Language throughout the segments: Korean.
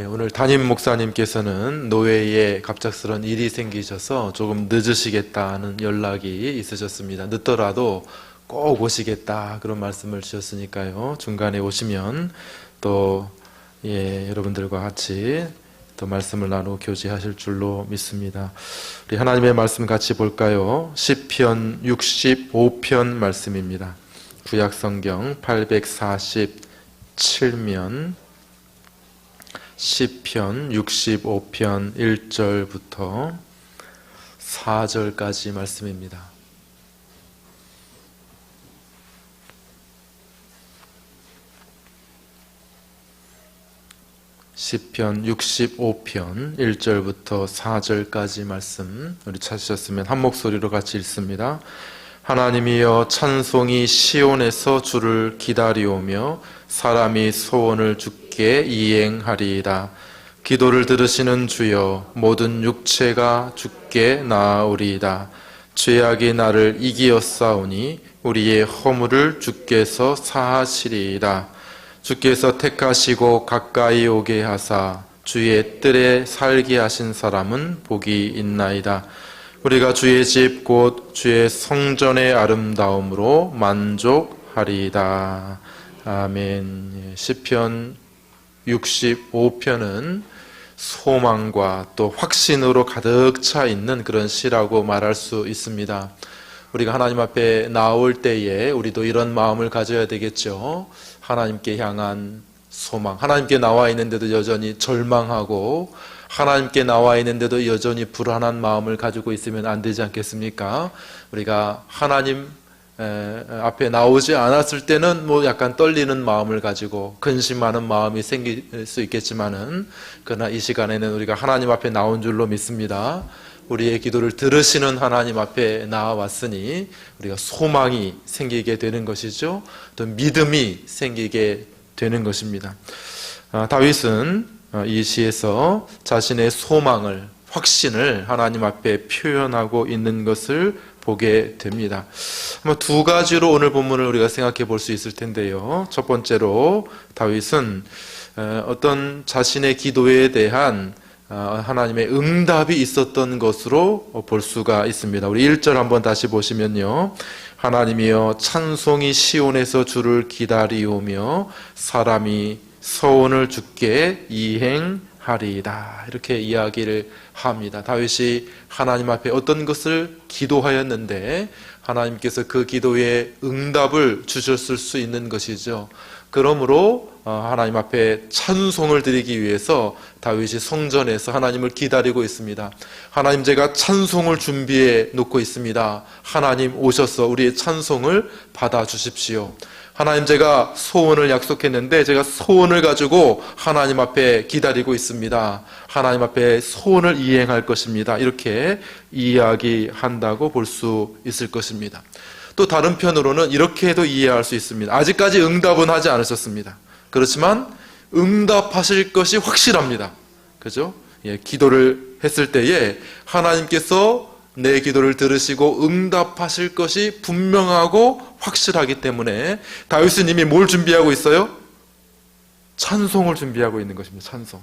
오늘 담임 목사님께서는 노회에 갑작스런 일이 생기셔서 조금 늦으시겠다는 연락이 있으셨습니다. 늦더라도 꼭 오시겠다 그런 말씀을 주셨으니까요. 중간에 오시면 또 여러분들과 같이 또 말씀을 나누고 교제하실 줄로 믿습니다. 우리 하나님의 말씀 같이 볼까요? 시편 65편 말씀입니다. 구약성경 847면 시편 65편 1절부터 4절까지 말씀입니다. 시편 65편 1절부터 4절까지 말씀 우리 찾으셨으면 한 목소리로 같이 읽습니다. 하나님이여, 찬송이 시온에서 주를 기다리오며 사람이 소원을 주께 이행하리이다. 기도를 들으시는 주여, 모든 육체가 주께 나아오리이다. 죄악이 나를 이기었사오니 우리의 허물을 주께서 사하시리이다. 주께서 택하시고 가까이 오게 하사 주의 뜰에 살게 하신 사람은 복이 있나이다. 우리가 주의 집 곧 주의 성전의 아름다움으로 만족하리이다. 아멘. 시편 65편은 소망과 또 확신으로 가득 차 있는 그런 시라고 말할 수 있습니다. 우리가 하나님 앞에 나올 때에 우리도 이런 마음을 가져야 되겠죠. 하나님께 향한 소망, 하나님께 나와 있는데도 여전히 절망하고 하나님께 나와 있는데도 여전히 불안한 마음을 가지고 있으면 안 되지 않겠습니까? 우리가 하나님 앞에 나오지 않았을 때는 약간 떨리는 마음을 가지고 근심하는 마음이 생길 수 있겠지만은, 그러나 이 시간에는 우리가 하나님 앞에 나온 줄로 믿습니다. 우리의 기도를 들으시는 하나님 앞에 나와왔으니 우리가 소망이 생기게 되는 것이죠. 또 믿음이 생기게 되는 것입니다. 다윗은 이 시에서 자신의 소망을, 확신을 하나님 앞에 표현하고 있는 것을 보게 됩니다. 두 가지로 오늘 본문을 우리가 생각해 볼 수 있을 텐데요. 첫 번째로 다윗은 어떤 자신의 기도에 대한 하나님의 응답이 있었던 것으로 볼 수가 있습니다. 우리 1절 한번 다시 보시면요. 하나님이여, 찬송이 시온에서 주를 기다리오며 사람이 서원을 주께 이행하리이다. 이렇게 이야기를 합니다. 다윗이 하나님 앞에 어떤 것을 기도하였는데 하나님께서 그 기도에 응답을 주셨을 수 있는 것이죠. 그러므로 하나님 앞에 찬송을 드리기 위해서 다윗이 성전에서 하나님을 기다리고 있습니다. 하나님, 제가 찬송을 준비해 놓고 있습니다. 하나님 오셔서 우리의 찬송을 받아주십시오. 하나님, 제가 소원을 약속했는데 제가 소원을 가지고 하나님 앞에 기다리고 있습니다. 하나님 앞에 소원을 이행할 것입니다. 이렇게 이야기한다고 볼 수 있을 것입니다. 또 다른 편으로는 이렇게도 이해할 수 있습니다. 아직까지 응답은 하지 않으셨습니다. 그렇지만 응답하실 것이 확실합니다. 그죠? 기도를 했을 때에 하나님께서 내 기도를 들으시고 응답하실 것이 분명하고 확실하기 때문에 다윗은 이미 뭘 준비하고 있어요? 찬송을 준비하고 있는 것입니다. 찬송.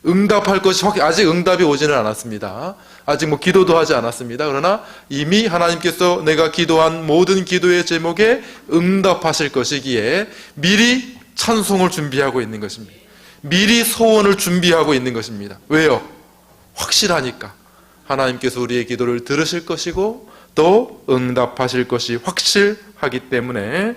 응답할 것이 아직 응답이 오지는 않았습니다. 아직 기도도 하지 않았습니다. 그러나 이미 하나님께서 내가 기도한 모든 기도의 제목에 응답하실 것이기에 미리 찬송을 준비하고 있는 것입니다. 미리 소원을 준비하고 있는 것입니다. 왜요? 확실하니까. 하나님께서 우리의 기도를 들으실 것이고 또 응답하실 것이 확실하기 때문에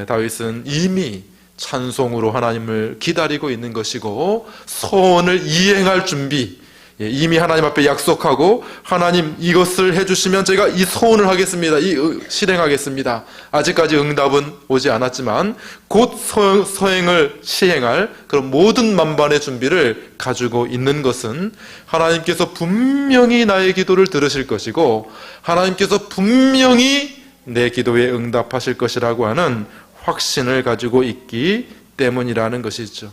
다윗은 이미 찬송으로 하나님을 기다리고 있는 것이고 소원을 이행할 준비, 이미 하나님 앞에 약속하고 하나님, 이것을 해주시면 제가 이 소원을 하겠습니다. 실행하겠습니다. 아직까지 응답은 오지 않았지만 곧 서행을 시행할 그런 모든 만반의 준비를 가지고 있는 것은 하나님께서 분명히 나의 기도를 들으실 것이고 하나님께서 분명히 내 기도에 응답하실 것이라고 하는 확신을 가지고 있기 때문이라는 것이죠.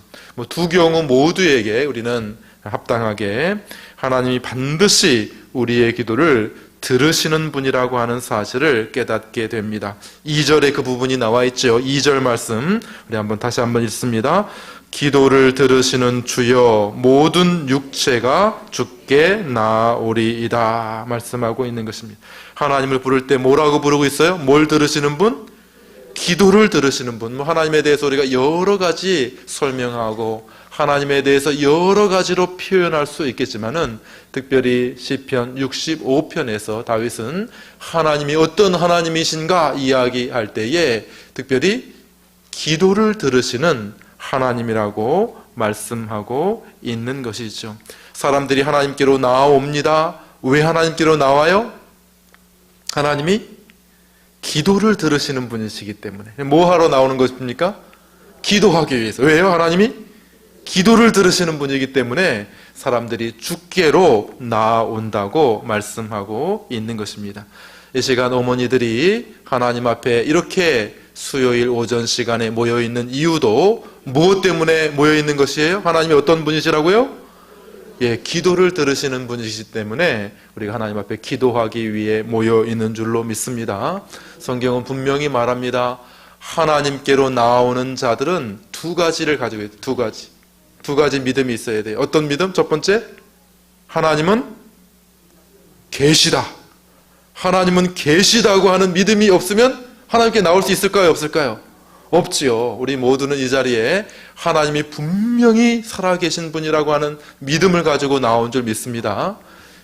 두 경우 모두에게 우리는 합당하게 하나님이 반드시 우리의 기도를 들으시는 분이라고 하는 사실을 깨닫게 됩니다. 2절에 그 부분이 나와 있죠. 2절 말씀 우리 다시 한번 읽습니다. 기도를 들으시는 주여 모든 육체가 주께 나오리이다 말씀하고 있는 것입니다. 하나님을 부를 때 뭐라고 부르고 있어요? 뭘 들으시는 분? 기도를 들으시는 분. 하나님에 대해서 우리가 여러 가지 설명하고 하나님에 대해서 여러 가지로 표현할 수 있겠지만은 특별히 시편 65편에서 다윗은 하나님이 어떤 하나님이신가 이야기할 때에 특별히 기도를 들으시는 하나님이라고 말씀하고 있는 것이죠. 사람들이 하나님께로 나아옵니다. 왜 하나님께로 나와요? 하나님이 기도를 들으시는 분이시기 때문에. 뭐 하러 나오는 것입니까? 기도하기 위해서. 왜요? 하나님이 기도를 들으시는 분이기 때문에 사람들이 주께로 나아온다고 말씀하고 있는 것입니다. 이 시간 어머니들이 하나님 앞에 이렇게 수요일 오전 시간에 모여있는 이유도 무엇 때문에 모여있는 것이에요? 하나님이 어떤 분이시라고요? 기도를 들으시는 분이시기 때문에 우리가 하나님 앞에 기도하기 위해 모여있는 줄로 믿습니다. 성경은 분명히 말합니다. 하나님께로 나오는 자들은 두 가지를 가지고 있어요. 두 가지 믿음이 있어야 돼요. 어떤 믿음? 첫 번째, 하나님은 계시다. 하나님은 계시다고 하는 믿음이 없으면 하나님께 나올 수 있을까요? 없을까요? 없지요. 우리 모두는 이 자리에 하나님이 분명히 살아계신 분이라고 하는 믿음을 가지고 나온 줄 믿습니다.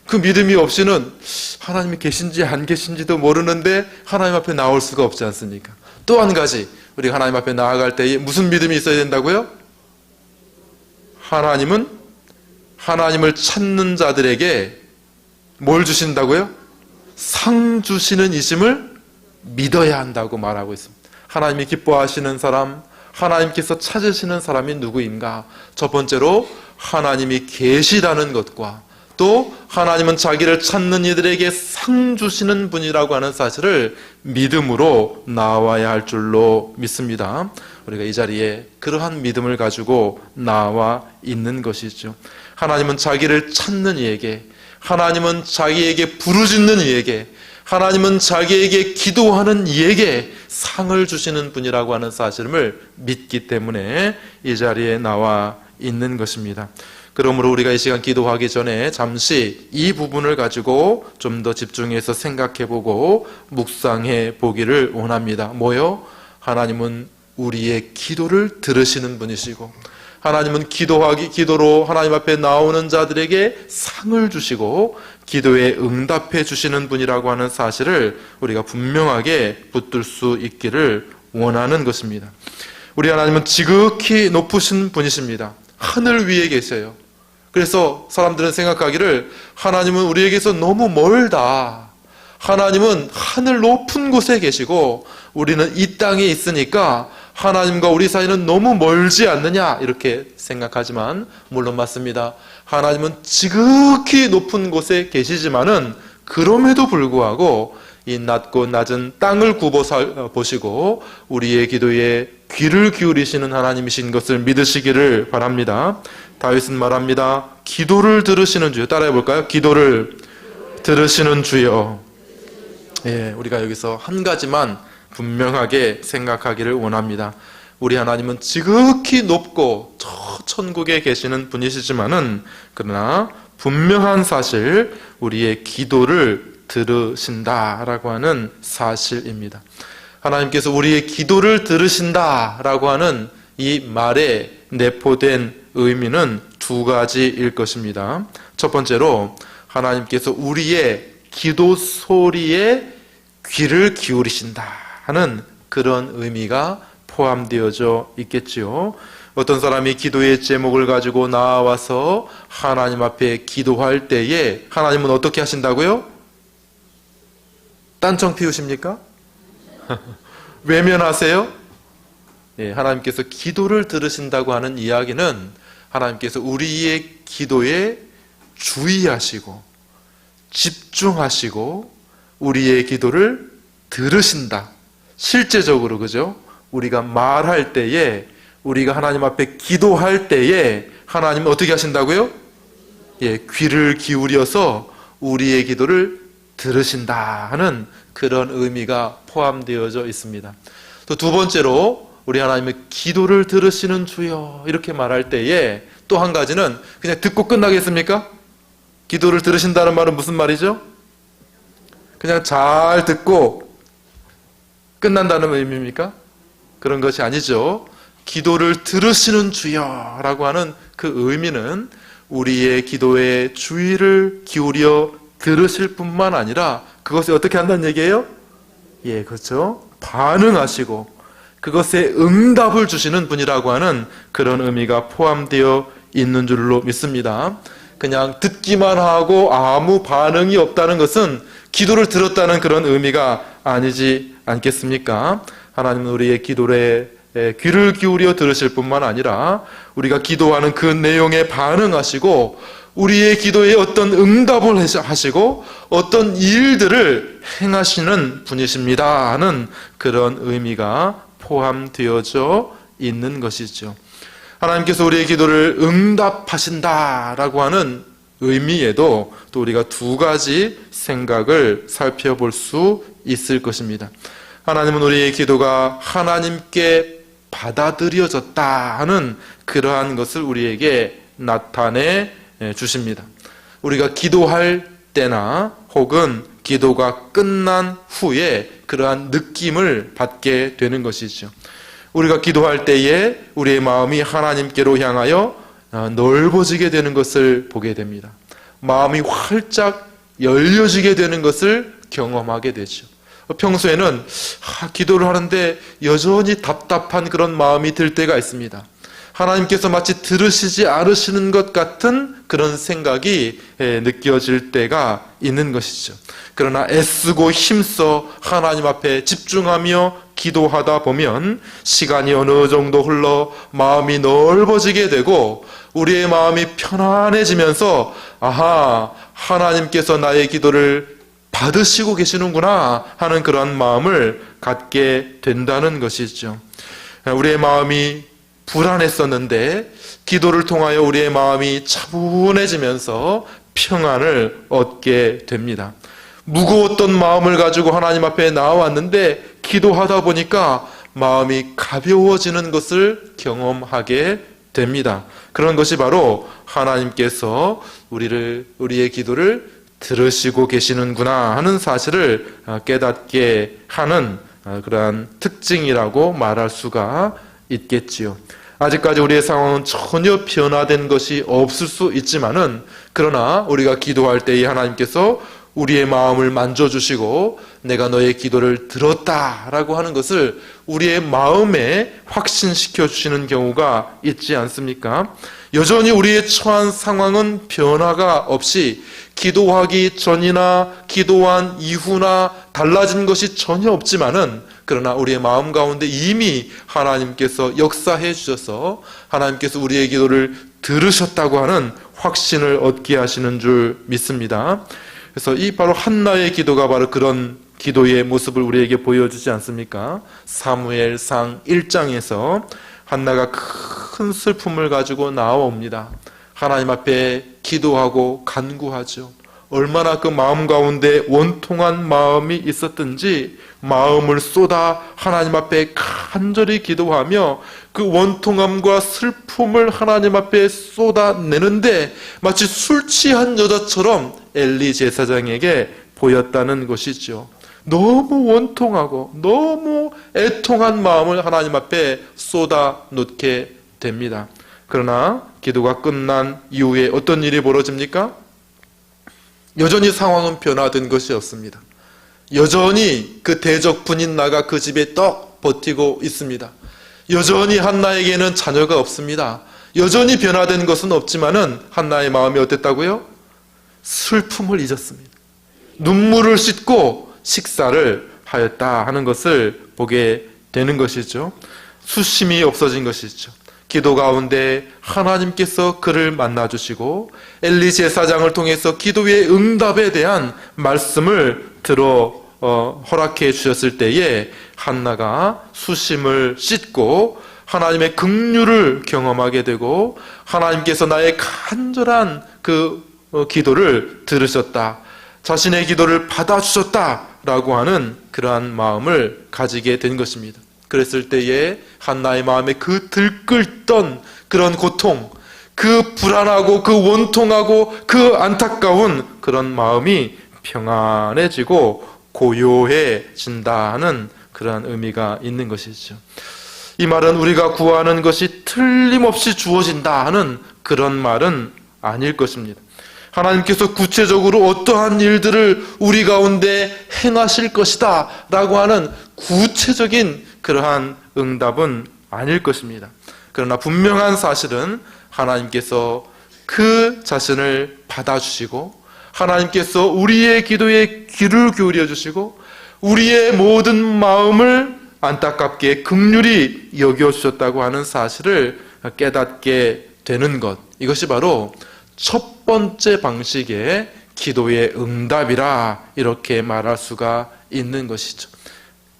그 믿음이 없이는 하나님이 계신지 안 계신지도 모르는데 하나님 앞에 나올 수가 없지 않습니까? 또 한 가지, 우리가 하나님 앞에 나아갈 때에 무슨 믿음이 있어야 된다고요? 하나님은 하나님을 찾는 자들에게 뭘 주신다고요? 상 주시는 이심을 믿어야 한다고 말하고 있습니다. 하나님이 기뻐하시는 사람, 하나님께서 찾으시는 사람이 누구인가? 첫 번째로 하나님이 계시다는 것과 또 하나님은 자기를 찾는 이들에게 상 주시는 분이라고 하는 사실을 믿음으로 나와야 할 줄로 믿습니다. 우리가 이 자리에 그러한 믿음을 가지고 나와 있는 것이죠. 하나님은 자기를 찾는 이에게, 하나님은 자기에게 부르짖는 이에게, 하나님은 자기에게 기도하는 이에게 상을 주시는 분이라고 하는 사실을 믿기 때문에 이 자리에 나와 있는 것입니다. 그러므로 우리가 이 시간 기도하기 전에 잠시 이 부분을 가지고 좀 더 집중해서 생각해보고 묵상해 보기를 원합니다. 뭐요? 하나님은 우리의 기도를 들으시는 분이시고 하나님은 기도로 하나님 앞에 나오는 자들에게 상을 주시고 기도에 응답해 주시는 분이라고 하는 사실을 우리가 분명하게 붙들 수 있기를 원하는 것입니다. 우리 하나님은 지극히 높으신 분이십니다. 하늘 위에 계세요. 그래서 사람들은 생각하기를 하나님은 우리에게서 너무 멀다. 하나님은 하늘 높은 곳에 계시고 우리는 이 땅에 있으니까 하나님과 우리 사이는 너무 멀지 않느냐 이렇게 생각하지만 물론 맞습니다. 하나님은 지극히 높은 곳에 계시지만은 그럼에도 불구하고 이 낮고 낮은 땅을 굽어 보시고 우리의 기도에 귀를 기울이시는 하나님이신 것을 믿으시기를 바랍니다. 다윗은 말합니다. 기도를 들으시는 주여. 따라해 볼까요? 기도를 들으시는 주여. 우리가 여기서 한 가지만 분명하게 생각하기를 원합니다. 우리 하나님은 지극히 높고 저 천국에 계시는 분이시지만은 그러나 분명한 사실 우리의 기도를 들으신다라고 하는 사실입니다. 하나님께서 우리의 기도를 들으신다라고 하는 이 말에 내포된 의미는 두 가지일 것입니다. 첫 번째로 하나님께서 우리의 기도 소리에 귀를 기울이신다 하는 그런 의미가 포함되어져 있겠지요. 어떤 사람이 기도의 제목을 가지고 나와서 하나님 앞에 기도할 때에 하나님은 어떻게 하신다고요? 딴청 피우십니까? 외면하세요? 하나님께서 기도를 들으신다고 하는 이야기는 하나님께서 우리의 기도에 주의하시고 집중하시고 우리의 기도를 들으신다. 실제적으로 그죠? 우리가 말할 때에 우리가 하나님 앞에 기도할 때에 하나님은 어떻게 하신다고요? 귀를 기울여서 우리의 기도를 들으신다 하는 그런 의미가 포함되어져 있습니다. 또 두 번째로 우리 하나님의 기도를 들으시는 주여 이렇게 말할 때에 또 한 가지는 그냥 듣고 끝나겠습니까? 기도를 들으신다는 말은 무슨 말이죠? 그냥 잘 듣고 끝난다는 의미입니까? 그런 것이 아니죠. 기도를 들으시는 주여라고 하는 그 의미는 우리의 기도에 주의를 기울여 들으실 뿐만 아니라 그것에 어떻게 한다는 얘기예요? 예, 그렇죠. 반응하시고 그것에 응답을 주시는 분이라고 하는 그런 의미가 포함되어 있는 줄로 믿습니다. 그냥 듣기만 하고 아무 반응이 없다는 것은 기도를 들었다는 그런 의미가 아니지 않겠습니까? 하나님은 우리의 기도에 귀를 기울여 들으실 뿐만 아니라 우리가 기도하는 그 내용에 반응하시고 우리의 기도에 어떤 응답을 하시고 어떤 일들을 행하시는 분이십니다 하는 그런 의미가 포함되어져 있는 것이죠. 하나님께서 우리의 기도를 응답하신다라고 하는 의미에도 또 우리가 두 가지 생각을 살펴볼 수 있을 것입니다. 하나님은 우리의 기도가 하나님께 받아들여졌다 하는 그러한 것을 우리에게 나타내 주십니다. 우리가 기도할 때나 혹은 기도가 끝난 후에 그러한 느낌을 받게 되는 것이죠. 우리가 기도할 때에 우리의 마음이 하나님께로 향하여 넓어지게 되는 것을 보게 됩니다. 마음이 활짝 열려지게 되는 것을 경험하게 되죠. 평소에는 기도를 하는데 여전히 답답한 그런 마음이 들 때가 있습니다. 하나님께서 마치 들으시지 않으시는 것 같은 그런 생각이 느껴질 때가 있는 것이죠. 그러나 애쓰고 힘써 하나님 앞에 집중하며 기도하다 보면 시간이 어느 정도 흘러 마음이 넓어지게 되고 우리의 마음이 편안해지면서 아하, 하나님께서 나의 기도를 받으시고 계시는구나 하는 그런 마음을 갖게 된다는 것이죠. 우리의 마음이 불안했었는데 기도를 통하여 우리의 마음이 차분해지면서 평안을 얻게 됩니다. 무거웠던 마음을 가지고 하나님 앞에 나왔는데 기도하다 보니까 마음이 가벼워지는 것을 경험하게 됩니다. 그런 것이 바로 하나님께서 우리의 기도를 들으시고 계시는구나 하는 사실을 깨닫게 하는 그러한 특징이라고 말할 수가 있겠지요. 아직까지 우리의 상황은 전혀 변화된 것이 없을 수 있지만은 그러나 우리가 기도할 때에 하나님께서 우리의 마음을 만져주시고 내가 너의 기도를 들었다라고 하는 것을 우리의 마음에 확신시켜 주시는 경우가 있지 않습니까? 여전히 우리의 처한 상황은 변화가 없이 기도하기 전이나 기도한 이후나 달라진 것이 전혀 없지만은 그러나 우리의 마음 가운데 이미 하나님께서 역사해 주셔서 하나님께서 우리의 기도를 들으셨다고 하는 확신을 얻게 하시는 줄 믿습니다. 그래서 이 바로 한나의 기도가 바로 그런 기도의 모습을 우리에게 보여주지 않습니까? 사무엘상 1장에서 한나가 큰 슬픔을 가지고 나와옵니다. 하나님 앞에 기도하고 간구하죠. 얼마나 그 마음 가운데 원통한 마음이 있었든지 마음을 쏟아 하나님 앞에 간절히 기도하며 그 원통함과 슬픔을 하나님 앞에 쏟아내는데 마치 술 취한 여자처럼 엘리 제사장에게 보였다는 것이죠. 너무 원통하고 너무 애통한 마음을 하나님 앞에 쏟아놓게 됩니다. 그러나 기도가 끝난 이후에 어떤 일이 벌어집니까? 여전히 상황은 변화된 것이 없습니다. 여전히 그 대적 분인나가 그 집에 떡 버티고 있습니다. 여전히 한나에게는 자녀가 없습니다. 여전히 변화된 것은 없지만은 한나의 마음이 어땠다고요? 슬픔을 잊었습니다. 눈물을 씻고 식사를 하였다 하는 것을 보게 되는 것이죠. 수심이 없어진 것이죠. 기도 가운데 하나님께서 그를 만나주시고 엘리 제사장을 통해서 기도의 응답에 대한 말씀을 허락해 주셨을 때에 한나가 수심을 씻고 하나님의 긍휼을 경험하게 되고 하나님께서 나의 간절한 그 기도를 들으셨다. 자신의 기도를 받아주셨다라고 하는 그러한 마음을 가지게 된 것입니다. 그랬을 때에 한나의 마음에 그 들끓던 그런 고통, 그 불안하고 그 원통하고 그 안타까운 그런 마음이 평안해지고 고요해진다는 그런 의미가 있는 것이죠. 이 말은 우리가 구하는 것이 틀림없이 주어진다 하는 그런 말은 아닐 것입니다. 하나님께서 구체적으로 어떠한 일들을 우리 가운데 행하실 것이다 라고 하는 구체적인 그러한 응답은 아닐 것입니다. 그러나 분명한 사실은 하나님께서 그 자신을 받아주시고 하나님께서 우리의 기도에 귀를 기울여 주시고 우리의 모든 마음을 안타깝게 긍휼히 여겨주셨다고 하는 사실을 깨닫게 되는 것, 이것이 바로 첫 번째 방식의 기도의 응답이라 이렇게 말할 수가 있는 것이죠.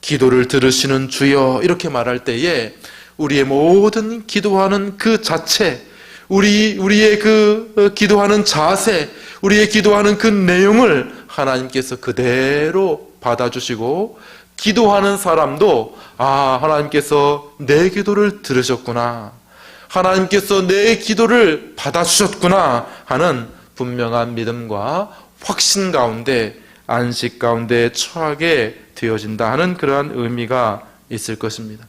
기도를 들으시는 주여 이렇게 말할 때에 우리의 모든 기도하는 그 자체, 우리의 그 기도하는 자세, 우리의 기도하는 그 내용을 하나님께서 그대로 받아주시고 기도하는 사람도 하나님께서 내 기도를 들으셨구나, 하나님께서 내 기도를 받아주셨구나 하는 분명한 믿음과 확신 가운데 안식 가운데 처하게 되어진다 하는 그러한 의미가 있을 것입니다.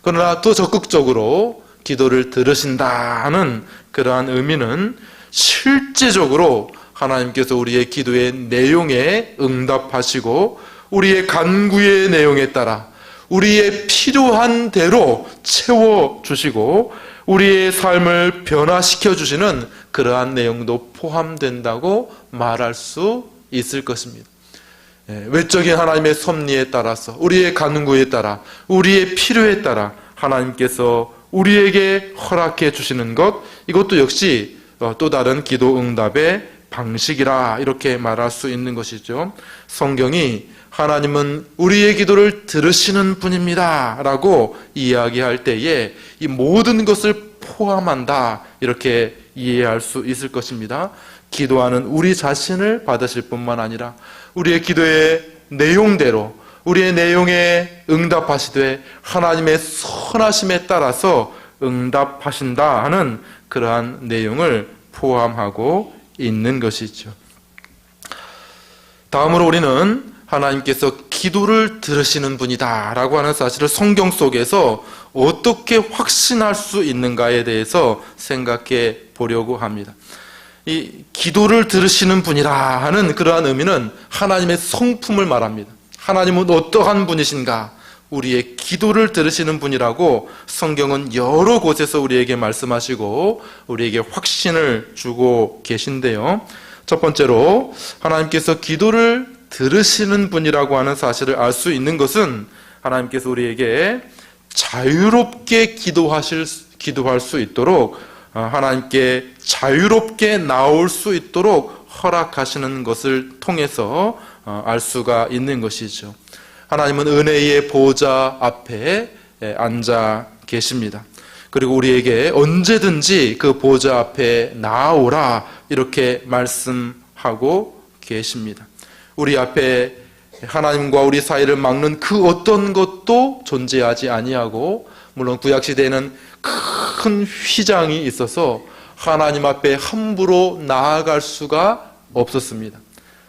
그러나 또 적극적으로 기도를 들으신다 하는 그러한 의미는 실제적으로 하나님께서 우리의 기도의 내용에 응답하시고 우리의 간구의 내용에 따라 우리의 필요한 대로 채워주시고 우리의 삶을 변화시켜 주시는 그러한 내용도 포함된다고 말할 수 있을 것입니다. 외적인 하나님의 섭리에 따라서 우리의 간구에 따라 우리의 필요에 따라 하나님께서 우리에게 허락해 주시는 것, 이것도 역시 또 다른 기도 응답의 방식이라 이렇게 말할 수 있는 것이죠. 성경이 하나님은 우리의 기도를 들으시는 분입니다 라고 이야기할 때에 이 모든 것을 포함한다 이렇게 이해할 수 있을 것입니다. 기도하는 우리 자신을 받으실 뿐만 아니라 우리의 기도의 내용대로 우리의 내용에 응답하시되 하나님의 선하심에 따라서 응답하신다 하는 그러한 내용을 포함하고 있는 것이죠. 다음으로 우리는 하나님께서 기도를 들으시는 분이다 라고 하는 사실을 성경 속에서 어떻게 확신할 수 있는가에 대해서 생각해 보려고 합니다. 이 기도를 들으시는 분이라 하는 그러한 의미는 하나님의 성품을 말합니다. 하나님은 어떠한 분이신가? 우리의 기도를 들으시는 분이라고 성경은 여러 곳에서 우리에게 말씀하시고 우리에게 확신을 주고 계신데요. 첫 번째로 하나님께서 기도를 들으시는 분이라고 하는 사실을 알 수 있는 것은 하나님께서 우리에게 자유롭게 기도할 수 있도록 하나님께 자유롭게 나올 수 있도록 허락하시는 것을 통해서 알 수가 있는 것이죠. 하나님은 은혜의 보좌 앞에 앉아 계십니다. 그리고 우리에게 언제든지 그 보좌 앞에 나아오라 이렇게 말씀하고 계십니다. 우리 앞에 하나님과 우리 사이를 막는 그 어떤 것도 존재하지 아니하고, 물론 구약시대에는 큰 휘장이 있어서 하나님 앞에 함부로 나아갈 수가 없었습니다.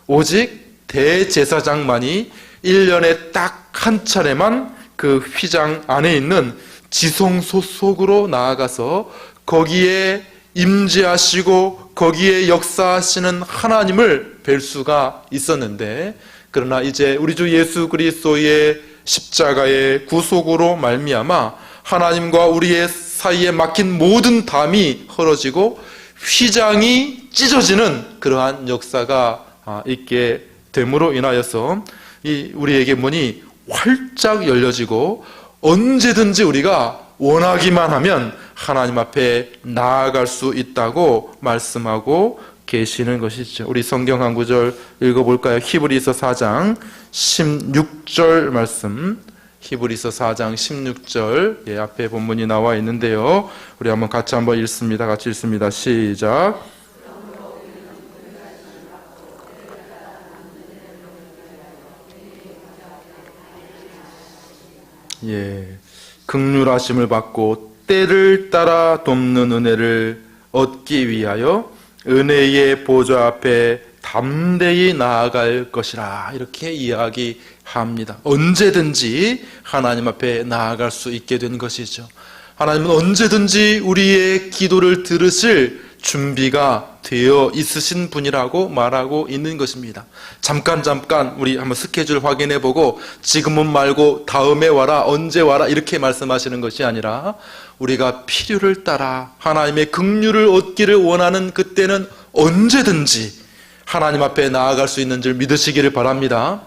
오직 대제사장만이 1년에 딱 한 차례만 그 휘장 안에 있는 지성소 속으로 나아가서 거기에 임재하시고 거기에 역사하시는 하나님을 뵐 수가 있었는데, 그러나 이제 우리 주 예수 그리스도의 십자가의 구속으로 말미암아 하나님과 우리의 사이에 막힌 모든 담이 헐어지고 휘장이 찢어지는 그러한 역사가 있게 됨으로 인하여서 우리에게 문이 활짝 열려지고 언제든지 우리가 원하기만 하면 하나님 앞에 나아갈 수 있다고 말씀하고 계시는 것이죠. 우리 성경 한 구절 읽어볼까요? 히브리서 4장 16절 말씀. 히브리서 4장 16절 앞에 본문이 나와 있는데요. 우리 한번 같이 한번 읽습니다. 같이 읽습니다. 시작. 예. 긍휼하심을 받고 때를 따라 돕는 은혜를 얻기 위하여 은혜의 보좌 앞에 담대히 나아갈 것이라, 이렇게 이야기합니다. 언제든지 하나님 앞에 나아갈 수 있게 된 것이죠. 하나님은 언제든지 우리의 기도를 들으실 준비가 되어 있으신 분이라고 말하고 있는 것입니다. 잠깐 우리 한번 스케줄 확인해 보고 지금은 말고 다음에 와라, 언제 와라 이렇게 말씀하시는 것이 아니라 우리가 필요를 따라 하나님의 긍휼을 얻기를 원하는 그때는 언제든지 하나님 앞에 나아갈 수 있는 줄 믿으시기를 바랍니다.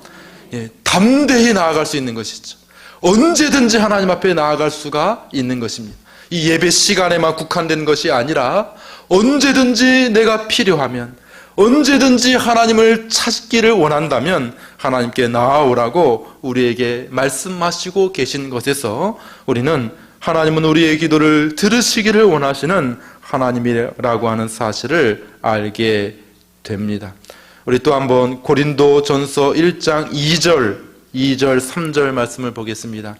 담대히 나아갈 수 있는 것이죠. 언제든지 하나님 앞에 나아갈 수가 있는 것입니다. 이 예배 시간에만 국한된 것이 아니라 언제든지 내가 필요하면, 언제든지 하나님을 찾기를 원한다면 하나님께 나아오라고 우리에게 말씀하시고 계신 것에서 우리는 하나님은 우리의 기도를 들으시기를 원하시는 하나님이라고 하는 사실을 알게 됩니다. 우리 또 한번 고린도전서 1장 2절 3절 말씀을 보겠습니다.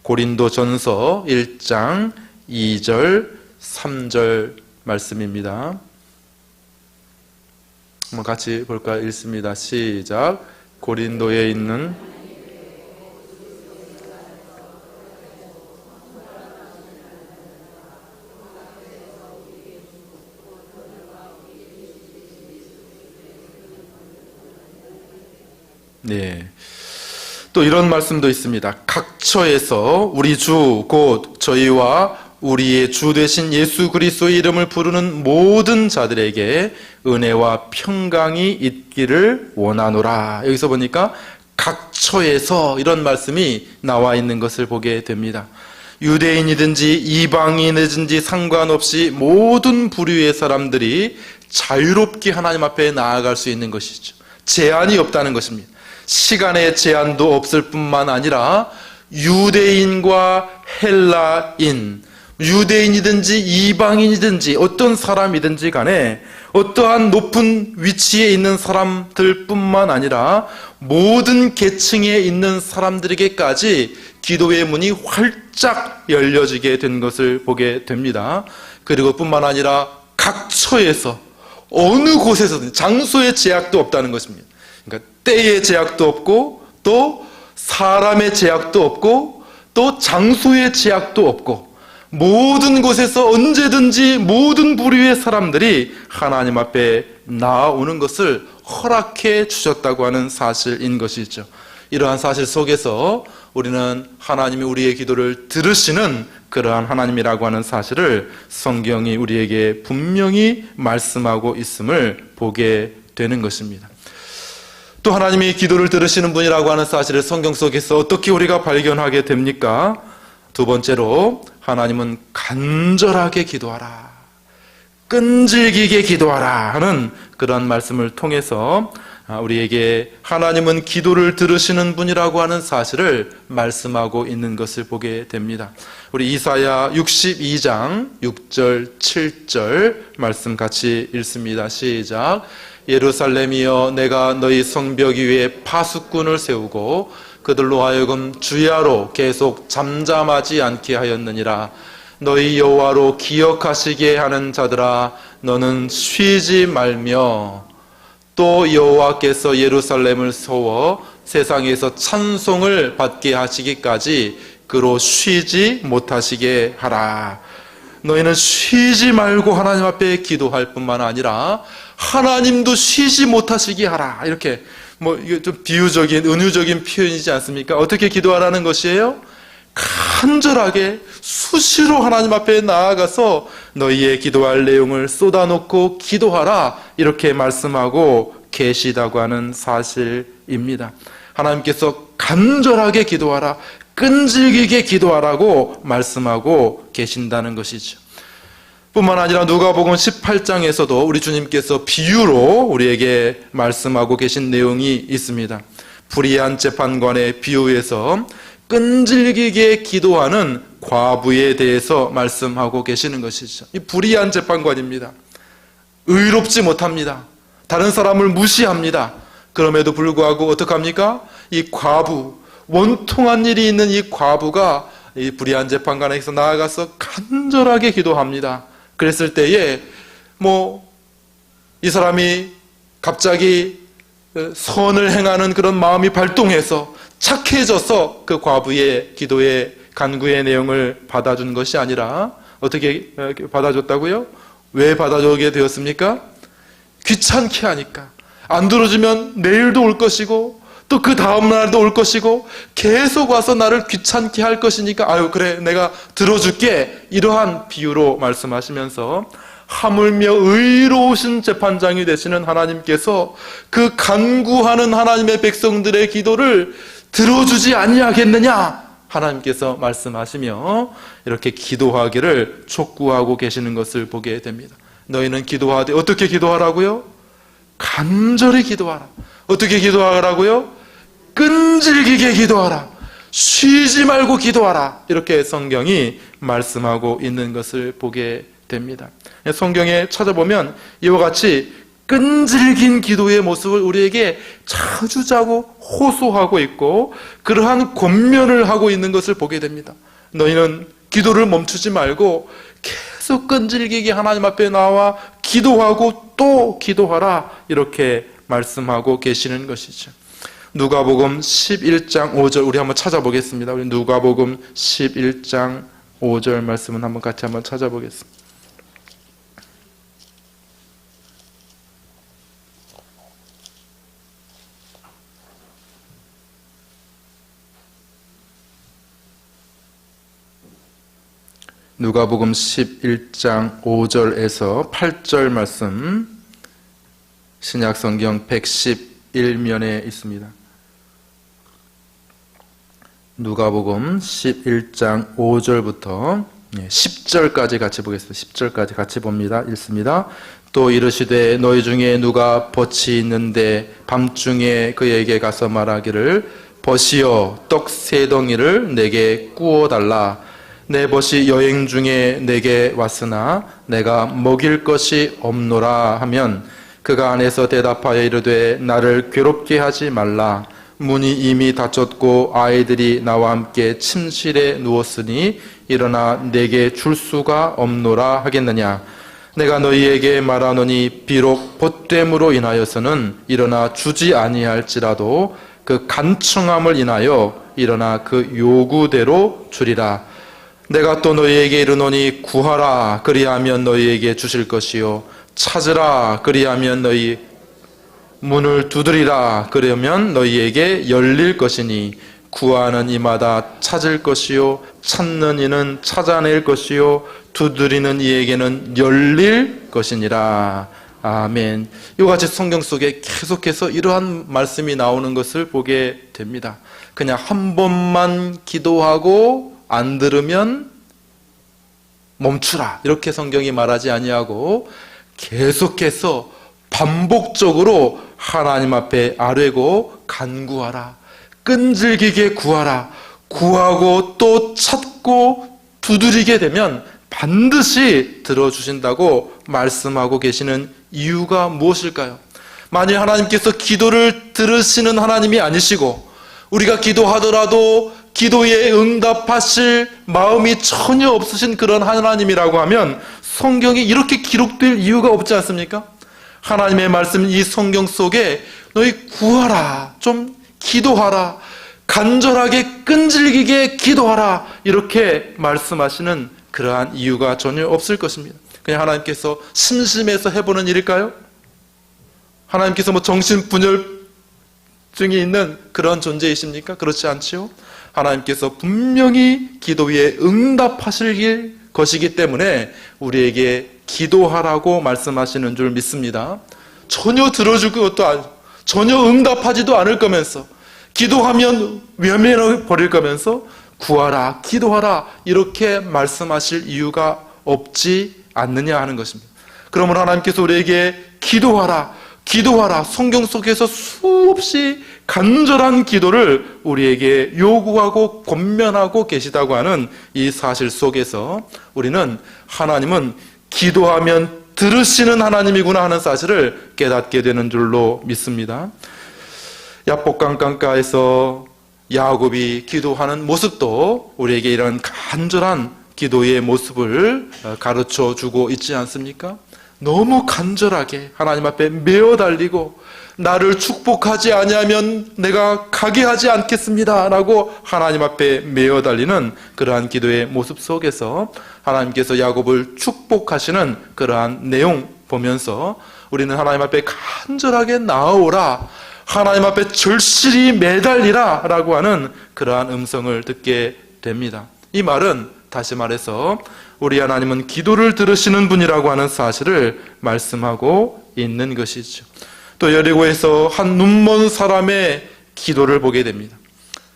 고린도전서 1장 2절 3절 말씀입니다. 한번 같이 볼까요? 읽습니다. 시작. 고린도에 있는 또 이런 말씀도 있습니다. 각처에서 우리 주 곧 저희와 우리의 주 되신 예수 그리스도의 이름을 부르는 모든 자들에게 은혜와 평강이 있기를 원하노라. 여기서 보니까 각처에서 이런 말씀이 나와 있는 것을 보게 됩니다. 유대인이든지 이방인이든지 상관없이 모든 부류의 사람들이 자유롭게 하나님 앞에 나아갈 수 있는 것이죠. 제한이 없다는 것입니다. 시간의 제한도 없을 뿐만 아니라 유대인과 헬라인, 유대인이든지 이방인이든지 어떤 사람이든지 간에 어떠한 높은 위치에 있는 사람들 뿐만 아니라 모든 계층에 있는 사람들에게까지 기도의 문이 활짝 열려지게 된 것을 보게 됩니다. 그리고 뿐만 아니라 각처에서 어느 곳에서든 장소의 제약도 없다는 것입니다. 그러니까 때의 제약도 없고 또 사람의 제약도 없고 또 장소의 제약도 없고 모든 곳에서 언제든지 모든 부류의 사람들이 하나님 앞에 나아오는 것을 허락해 주셨다고 하는 사실인 것이죠. 이러한 사실 속에서 우리는 하나님이 우리의 기도를 들으시는 그러한 하나님이라고 하는 사실을 성경이 우리에게 분명히 말씀하고 있음을 보게 되는 것입니다. 또 하나님이 기도를 들으시는 분이라고 하는 사실을 성경 속에서 어떻게 우리가 발견하게 됩니까? 두 번째로 하나님은 간절하게 기도하라, 끈질기게 기도하라 하는 그런 말씀을 통해서 우리에게 하나님은 기도를 들으시는 분이라고 하는 사실을 말씀하고 있는 것을 보게 됩니다. 우리 이사야 62장 6절 7절 말씀 같이 읽습니다. 시작. 예루살렘이여, 내가 너희 성벽 위에 파수꾼을 세우고 그들로 하여금 주야로 계속 잠잠하지 않게 하였느니라. 너희 여호와로 기억하시게 하는 자들아, 너는 쉬지 말며 또 여호와께서 예루살렘을 세워 세상에서 찬송을 받게 하시기까지 그로 쉬지 못하시게 하라. 너희는 쉬지 말고 하나님 앞에 기도할 뿐만 아니라 하나님도 쉬지 못하시게 하라. 이렇게 이게 좀 비유적인, 은유적인 표현이지 않습니까? 어떻게 기도하라는 것이에요? 간절하게 수시로 하나님 앞에 나아가서 너희의 기도할 내용을 쏟아놓고 기도하라, 이렇게 말씀하고 계시다고 하는 사실입니다. 하나님께서 간절하게 기도하라, 끈질기게 기도하라고 말씀하고 계신다는 것이죠. 뿐만 아니라 누가복음 18장에서도 우리 주님께서 비유로 우리에게 말씀하고 계신 내용이 있습니다. 불의한 재판관의 비유에서 끈질기게 기도하는 과부에 대해서 말씀하고 계시는 것이죠. 이 불의한 재판관입니다. 의롭지 못합니다. 다른 사람을 무시합니다. 그럼에도 불구하고 어떡합니까? 이 과부, 원통한 일이 있는 이 과부가 이 불의한 재판관에게서 나아가서 간절하게 기도합니다. 그랬을 때에 이 사람이 갑자기 선을 행하는 그런 마음이 발동해서 착해져서 그 과부의 기도의 간구의 내용을 받아준 것이 아니라 어떻게 받아줬다고요? 왜 받아주게 되었습니까? 귀찮게 하니까. 안 들어주면 내일도 올 것이고 또 그 다음날도 올 것이고 계속 와서 나를 귀찮게 할 것이니까 아유 그래 내가 들어줄게, 이러한 비유로 말씀하시면서 하물며 의로우신 재판장이 되시는 하나님께서 그 간구하는 하나님의 백성들의 기도를 들어주지 아니하겠느냐, 하나님께서 말씀하시며 이렇게 기도하기를 촉구하고 계시는 것을 보게 됩니다. 너희는 기도하되 어떻게 기도하라고요? 간절히 기도하라. 어떻게 기도하라고요? 끈질기게 기도하라. 쉬지 말고 기도하라. 이렇게 성경이 말씀하고 있는 것을 보게 됩니다. 성경에 찾아보면 이와 같이 끈질긴 기도의 모습을 우리에게 자주자고 호소하고 있고 그러한 권면을 하고 있는 것을 보게 됩니다. 너희는 기도를 멈추지 말고 계속 끈질기게 하나님 앞에 나와 기도하고 또 기도하라, 이렇게 말씀하고 계시는 것이죠. 누가복음 11장 5절 우리 한번 찾아보겠습니다. 우리 누가복음 11장 5절 말씀은 한번 같이 한번 찾아보겠습니다. 누가복음 11장 5절에서 8절 말씀, 신약성경 111면에 있습니다. 누가복음 11장 5절부터 10절까지 같이 보겠습니다. 10절까지 같이 봅니다. 읽습니다. 또 이르시되 너희 중에 누가 벗이 있는데 밤중에 그에게 가서 말하기를 벗이여 떡 세 덩이를 내게 구워달라. 내 벗이 여행 중에 내게 왔으나 내가 먹일 것이 없노라 하면 그가 안에서 대답하여 이르되 나를 괴롭게 하지 말라. 문이 이미 닫혔고 아이들이 나와 함께 침실에 누웠으니 일어나 내게 줄 수가 없노라 하겠느냐. 내가 너희에게 말하노니 비록 벗됨으로 인하여서는 일어나 주지 아니할지라도 그 간청함을 인하여 일어나 그 요구대로 주리라. 내가 또 너희에게 이르노니 구하라 그리하면 너희에게 주실 것이요 찾으라 그리하면 너희 문을 두드리라 그러면 너희에게 열릴 것이니 구하는 이마다 찾을 것이요 찾는 이는 찾아낼 것이요 두드리는 이에게는 열릴 것이니라. 아멘. 이와 같이 성경 속에 계속해서 이러한 말씀이 나오는 것을 보게 됩니다. 그냥 한 번만 기도하고 안 들으면 멈추라, 이렇게 성경이 말하지 아니하고 계속해서 반복적으로 하나님 앞에 아뢰고 간구하라, 끈질기게 구하라, 구하고 또 찾고 두드리게 되면 반드시 들어주신다고 말씀하고 계시는 이유가 무엇일까요? 만일 하나님께서 기도를 들으시는 하나님이 아니시고 우리가 기도하더라도 기도에 응답하실 마음이 전혀 없으신 그런 하나님이라고 하면 성경이 이렇게 기록될 이유가 없지 않습니까? 하나님의 말씀, 이 성경 속에 너희 구하라, 좀 기도하라, 간절하게 끈질기게 기도하라, 이렇게 말씀하시는 그러한 이유가 전혀 없을 것입니다. 그냥 하나님께서 심심해서 해보는 일일까요? 하나님께서 정신분열증이 있는 그런 존재이십니까? 그렇지 않지요? 하나님께서 분명히 기도에 응답하실 것이기 때문에 우리에게 기도하라고 말씀하시는 줄 믿습니다. 전혀 들어줄 것도 아니고 전혀 응답하지도 않을 거면서 기도하면 외면해 버릴 거면서 구하라, 기도하라 이렇게 말씀하실 이유가 없지 않느냐 하는 것입니다. 그러므로 하나님께서 우리에게 기도하라, 기도하라, 성경 속에서 수없이 간절한 기도를 우리에게 요구하고 권면하고 계시다고 하는 이 사실 속에서 우리는 하나님은 기도하면 들으시는 하나님이구나 하는 사실을 깨닫게 되는 줄로 믿습니다. 야복강가에서 야곱이 기도하는 모습도 우리에게 이런 간절한 기도의 모습을 가르쳐 주고 있지 않습니까? 너무 간절하게 하나님 앞에 메어 달리고 나를 축복하지 아니하면 내가 가게 하지 않겠습니다 라고 하나님 앞에 메어 달리는 그러한 기도의 모습 속에서 하나님께서 야곱을 축복하시는 그러한 내용 보면서 우리는 하나님 앞에 간절하게 나아오라, 하나님 앞에 절실히 매달리라 라고 하는 그러한 음성을 듣게 됩니다. 이 말은 다시 말해서 우리 하나님은 기도를 들으시는 분이라고 하는 사실을 말씀하고 있는 것이죠. 또 여리고에서 한 눈먼 사람의 기도를 보게 됩니다.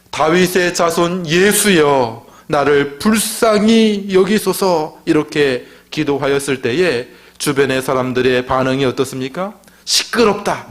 다윗의 자손 예수여 나를 불쌍히 여기소서, 이렇게 기도하였을 때에 주변의 사람들의 반응이 어떻습니까? 시끄럽다,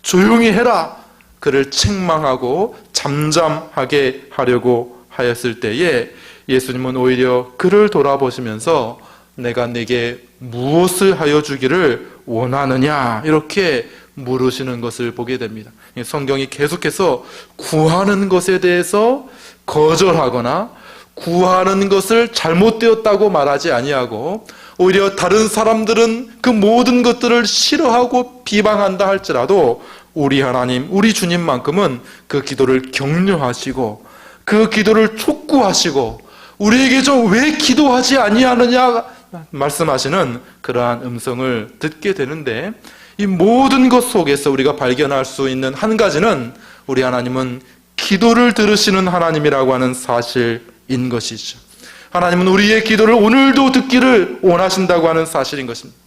조용히 해라, 그를 책망하고 잠잠하게 하려고 하였을 때에 예수님은 오히려 그를 돌아보시면서 내가 네게 무엇을 하여 주기를 원하느냐, 이렇게 물으시는 것을 보게 됩니다. 성경이 계속해서 구하는 것에 대해서 거절하거나 구하는 것을 잘못되었다고 말하지 아니하고 오히려 다른 사람들은 그 모든 것들을 싫어하고 비방한다 할지라도 우리 하나님, 우리 주님만큼은 그 기도를 격려하시고 그 기도를 촉구하시고 우리에게 좀 왜 기도하지 아니하느냐 말씀하시는 그러한 음성을 듣게 되는데, 이 모든 것 속에서 우리가 발견할 수 있는 한 가지는 우리 하나님은 기도를 들으시는 하나님이라고 하는 사실인 것이죠. 하나님은 우리의 기도를 오늘도 듣기를 원하신다고 하는 사실인 것입니다.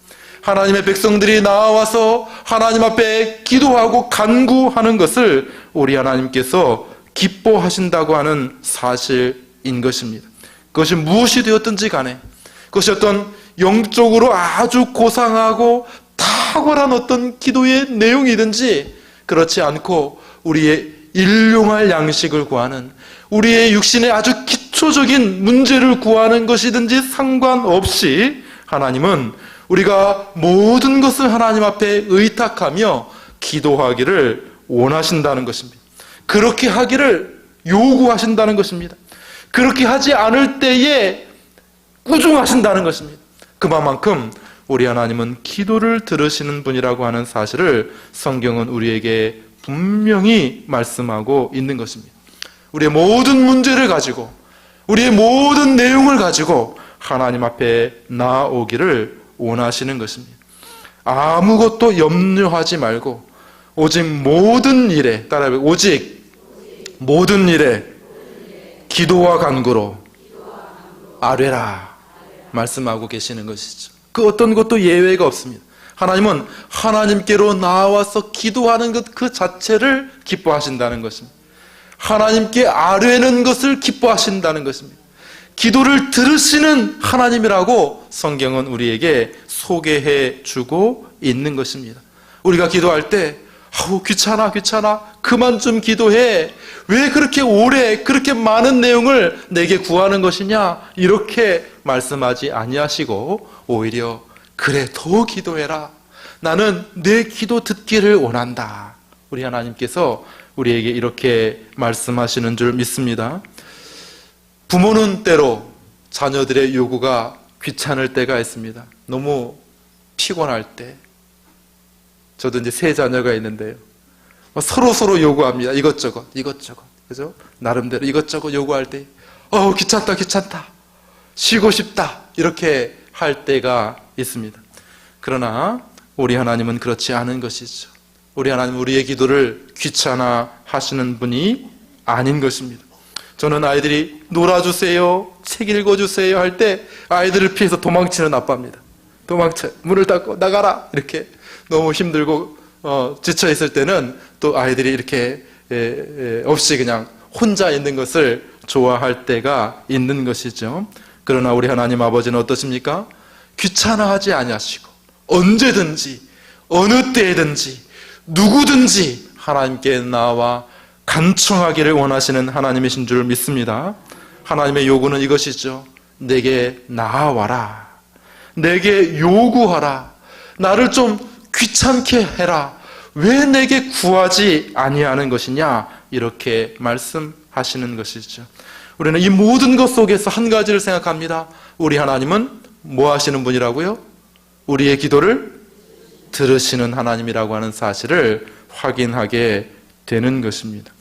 하나님의 백성들이 나와서 하나님 앞에 기도하고 간구하는 것을 우리 하나님께서 기뻐하신다고 하는 사실인 것입니다. 그것이 무엇이 되었든지 간에, 그것이 어떤 영적으로 아주 고상하고 탁월한 어떤 기도의 내용이든지 그렇지 않고 우리의 일용할 양식을 구하는, 우리의 육신의 아주 기초적인 문제를 구하는 것이든지 상관없이 하나님은 우리가 모든 것을 하나님 앞에 의탁하며 기도하기를 원하신다는 것입니다. 그렇게 하기를 요구하신다는 것입니다. 그렇게 하지 않을 때에 꾸중하신다는 것입니다. 그만큼 우리 하나님은 기도를 들으시는 분이라고 하는 사실을 성경은 우리에게 분명히 말씀하고 있는 것입니다. 우리의 모든 문제를 가지고 우리의 모든 내용을 가지고 하나님 앞에 나아오기를 원하시는 것입니다. 아무것도 염려하지 말고 오직 모든 일에, 따라해요, 오직 모든 일에 기도와 간구로 아뢰라 말씀하고 계시는 것이죠. 그 어떤 것도 예외가 없습니다. 하나님은 하나님께로 나와서 기도하는 것 그 자체를 기뻐하신다는 것입니다. 하나님께 아뢰는 것을 기뻐하신다는 것입니다. 기도를 들으시는 하나님이라고 성경은 우리에게 소개해 주고 있는 것입니다. 우리가 기도할 때 귀찮아 그만 좀 기도해, 왜 그렇게 오래 그렇게 많은 내용을 내게 구하는 것이냐, 이렇게 말씀하지 아니하시고 오히려 그래 더 기도해라, 나는 내 기도 듣기를 원한다, 우리 하나님께서 우리에게 이렇게 말씀하시는 줄 믿습니다. 부모는 때로 자녀들의 요구가 귀찮을 때가 있습니다. 너무 피곤할 때. 저도 이제 세 자녀가 있는데요, 서로 요구합니다. 이것저것 그죠? 나름대로 이것저것 요구할 때 귀찮다 쉬고 싶다 이렇게 할 때가 있습니다. 그러나 우리 하나님은 그렇지 않은 것이죠. 우리 하나님은 우리의 기도를 귀찮아 하시는 분이 아닌 것입니다. 저는 아이들이 놀아주세요, 책 읽어주세요 할 때 아이들을 피해서 도망치는 아빠입니다. 도망쳐, 문을 닫고 나가라, 이렇게 너무 힘들고 지쳐 있을 때는 또 아이들이 이렇게 없이 그냥 혼자 있는 것을 좋아할 때가 있는 것이죠. 그러나 우리 하나님 아버지는 어떠십니까? 귀찮아하지 아니하시고 언제든지 어느 때든지 누구든지 하나님께 나와 간청하기를 원하시는 하나님이신 줄 믿습니다. 하나님의 요구는 이것이죠. 내게 나아와라, 내게 요구하라, 나를 좀 귀찮게 해라, 왜 내게 구하지 아니하는 것이냐, 이렇게 말씀하시는 것이죠. 우리는 이 모든 것 속에서 한 가지를 생각합니다. 우리 하나님은 뭐 하시는 분이라고요? 우리의 기도를 들으시는 하나님이라고 하는 사실을 확인하게 되는 것입니다.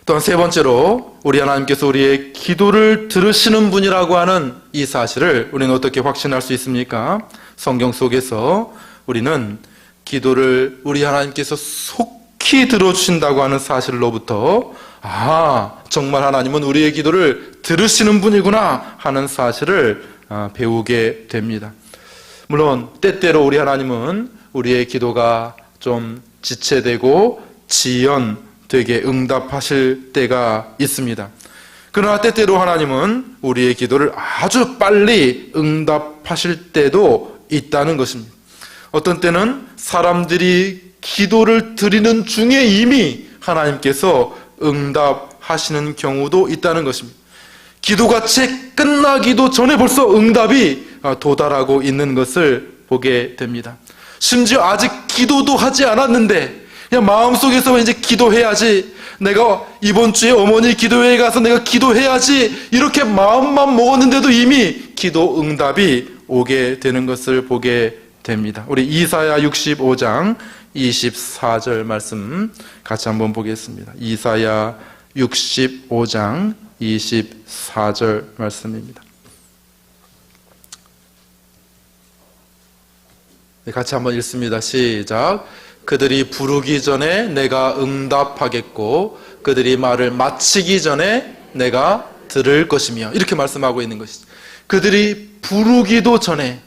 또한 세 번째로 우리 하나님께서 우리의 기도를 들으시는 분이라고 하는 이 사실을 우리는 어떻게 확신할 수 있습니까? 성경 속에서 우리는 기도를 우리 하나님께서 속히 들어주신다고 하는 사실로부터 정말 하나님은 우리의 기도를 들으시는 분이구나 하는 사실을 배우게 됩니다. 물론 때때로 우리 하나님은 우리의 기도가 좀 지체되고 지연되게 응답하실 때가 있습니다. 그러나 때때로 하나님은 우리의 기도를 아주 빨리 응답하실 때도 있다는 것입니다. 어떤 때는 사람들이 기도를 드리는 중에 이미 하나님께서 응답하시는 경우도 있다는 것입니다. 기도가 채 끝나기도 전에 벌써 응답이 도달하고 있는 것을 보게 됩니다. 심지어 아직 기도도 하지 않았는데 그냥 마음속에서 이제 기도해야지, 내가 이번 주에 어머니 기도회에 가서 내가 기도해야지, 이렇게 마음만 먹었는데도 이미 기도 응답이 오게 되는 것을 보게 됩니다. 우리 이사야 65장 24절 말씀 같이 한번 보겠습니다. 이사야 65장 24절 말씀입니다. 같이 한번 읽습니다. 시작. 그들이 부르기 전에 내가 응답하겠고 그들이 말을 마치기 전에 내가 들을 것이며, 이렇게 말씀하고 있는 것이죠. 그들이 부르기도 전에,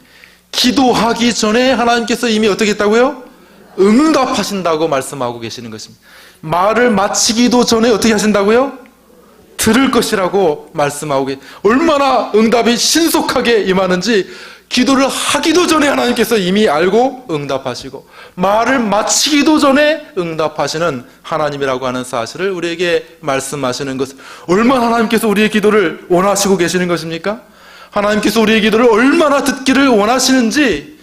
기도하기 전에 하나님께서 이미 어떻게 했다고요? 응답하신다고 말씀하고 계시는 것입니다. 말을 마치기도 전에 어떻게 하신다고요? 들을 것이라고 말씀하고 얼마나 응답이 신속하게 임하는지, 기도를 하기도 전에 하나님께서 이미 알고 응답하시고 말을 마치기도 전에 응답하시는 하나님이라고 하는 사실을 우리에게 말씀하시는 것, 얼마나 하나님께서 우리의 기도를 원하시고 계시는 것입니까? 하나님께서 우리의 기도를 얼마나 듣기를 원하시는지,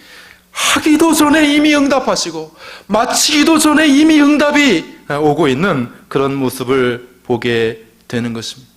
하기도 전에 이미 응답하시고 마치기도 전에 이미 응답이 오고 있는 그런 모습을 보게 되는 것입니다.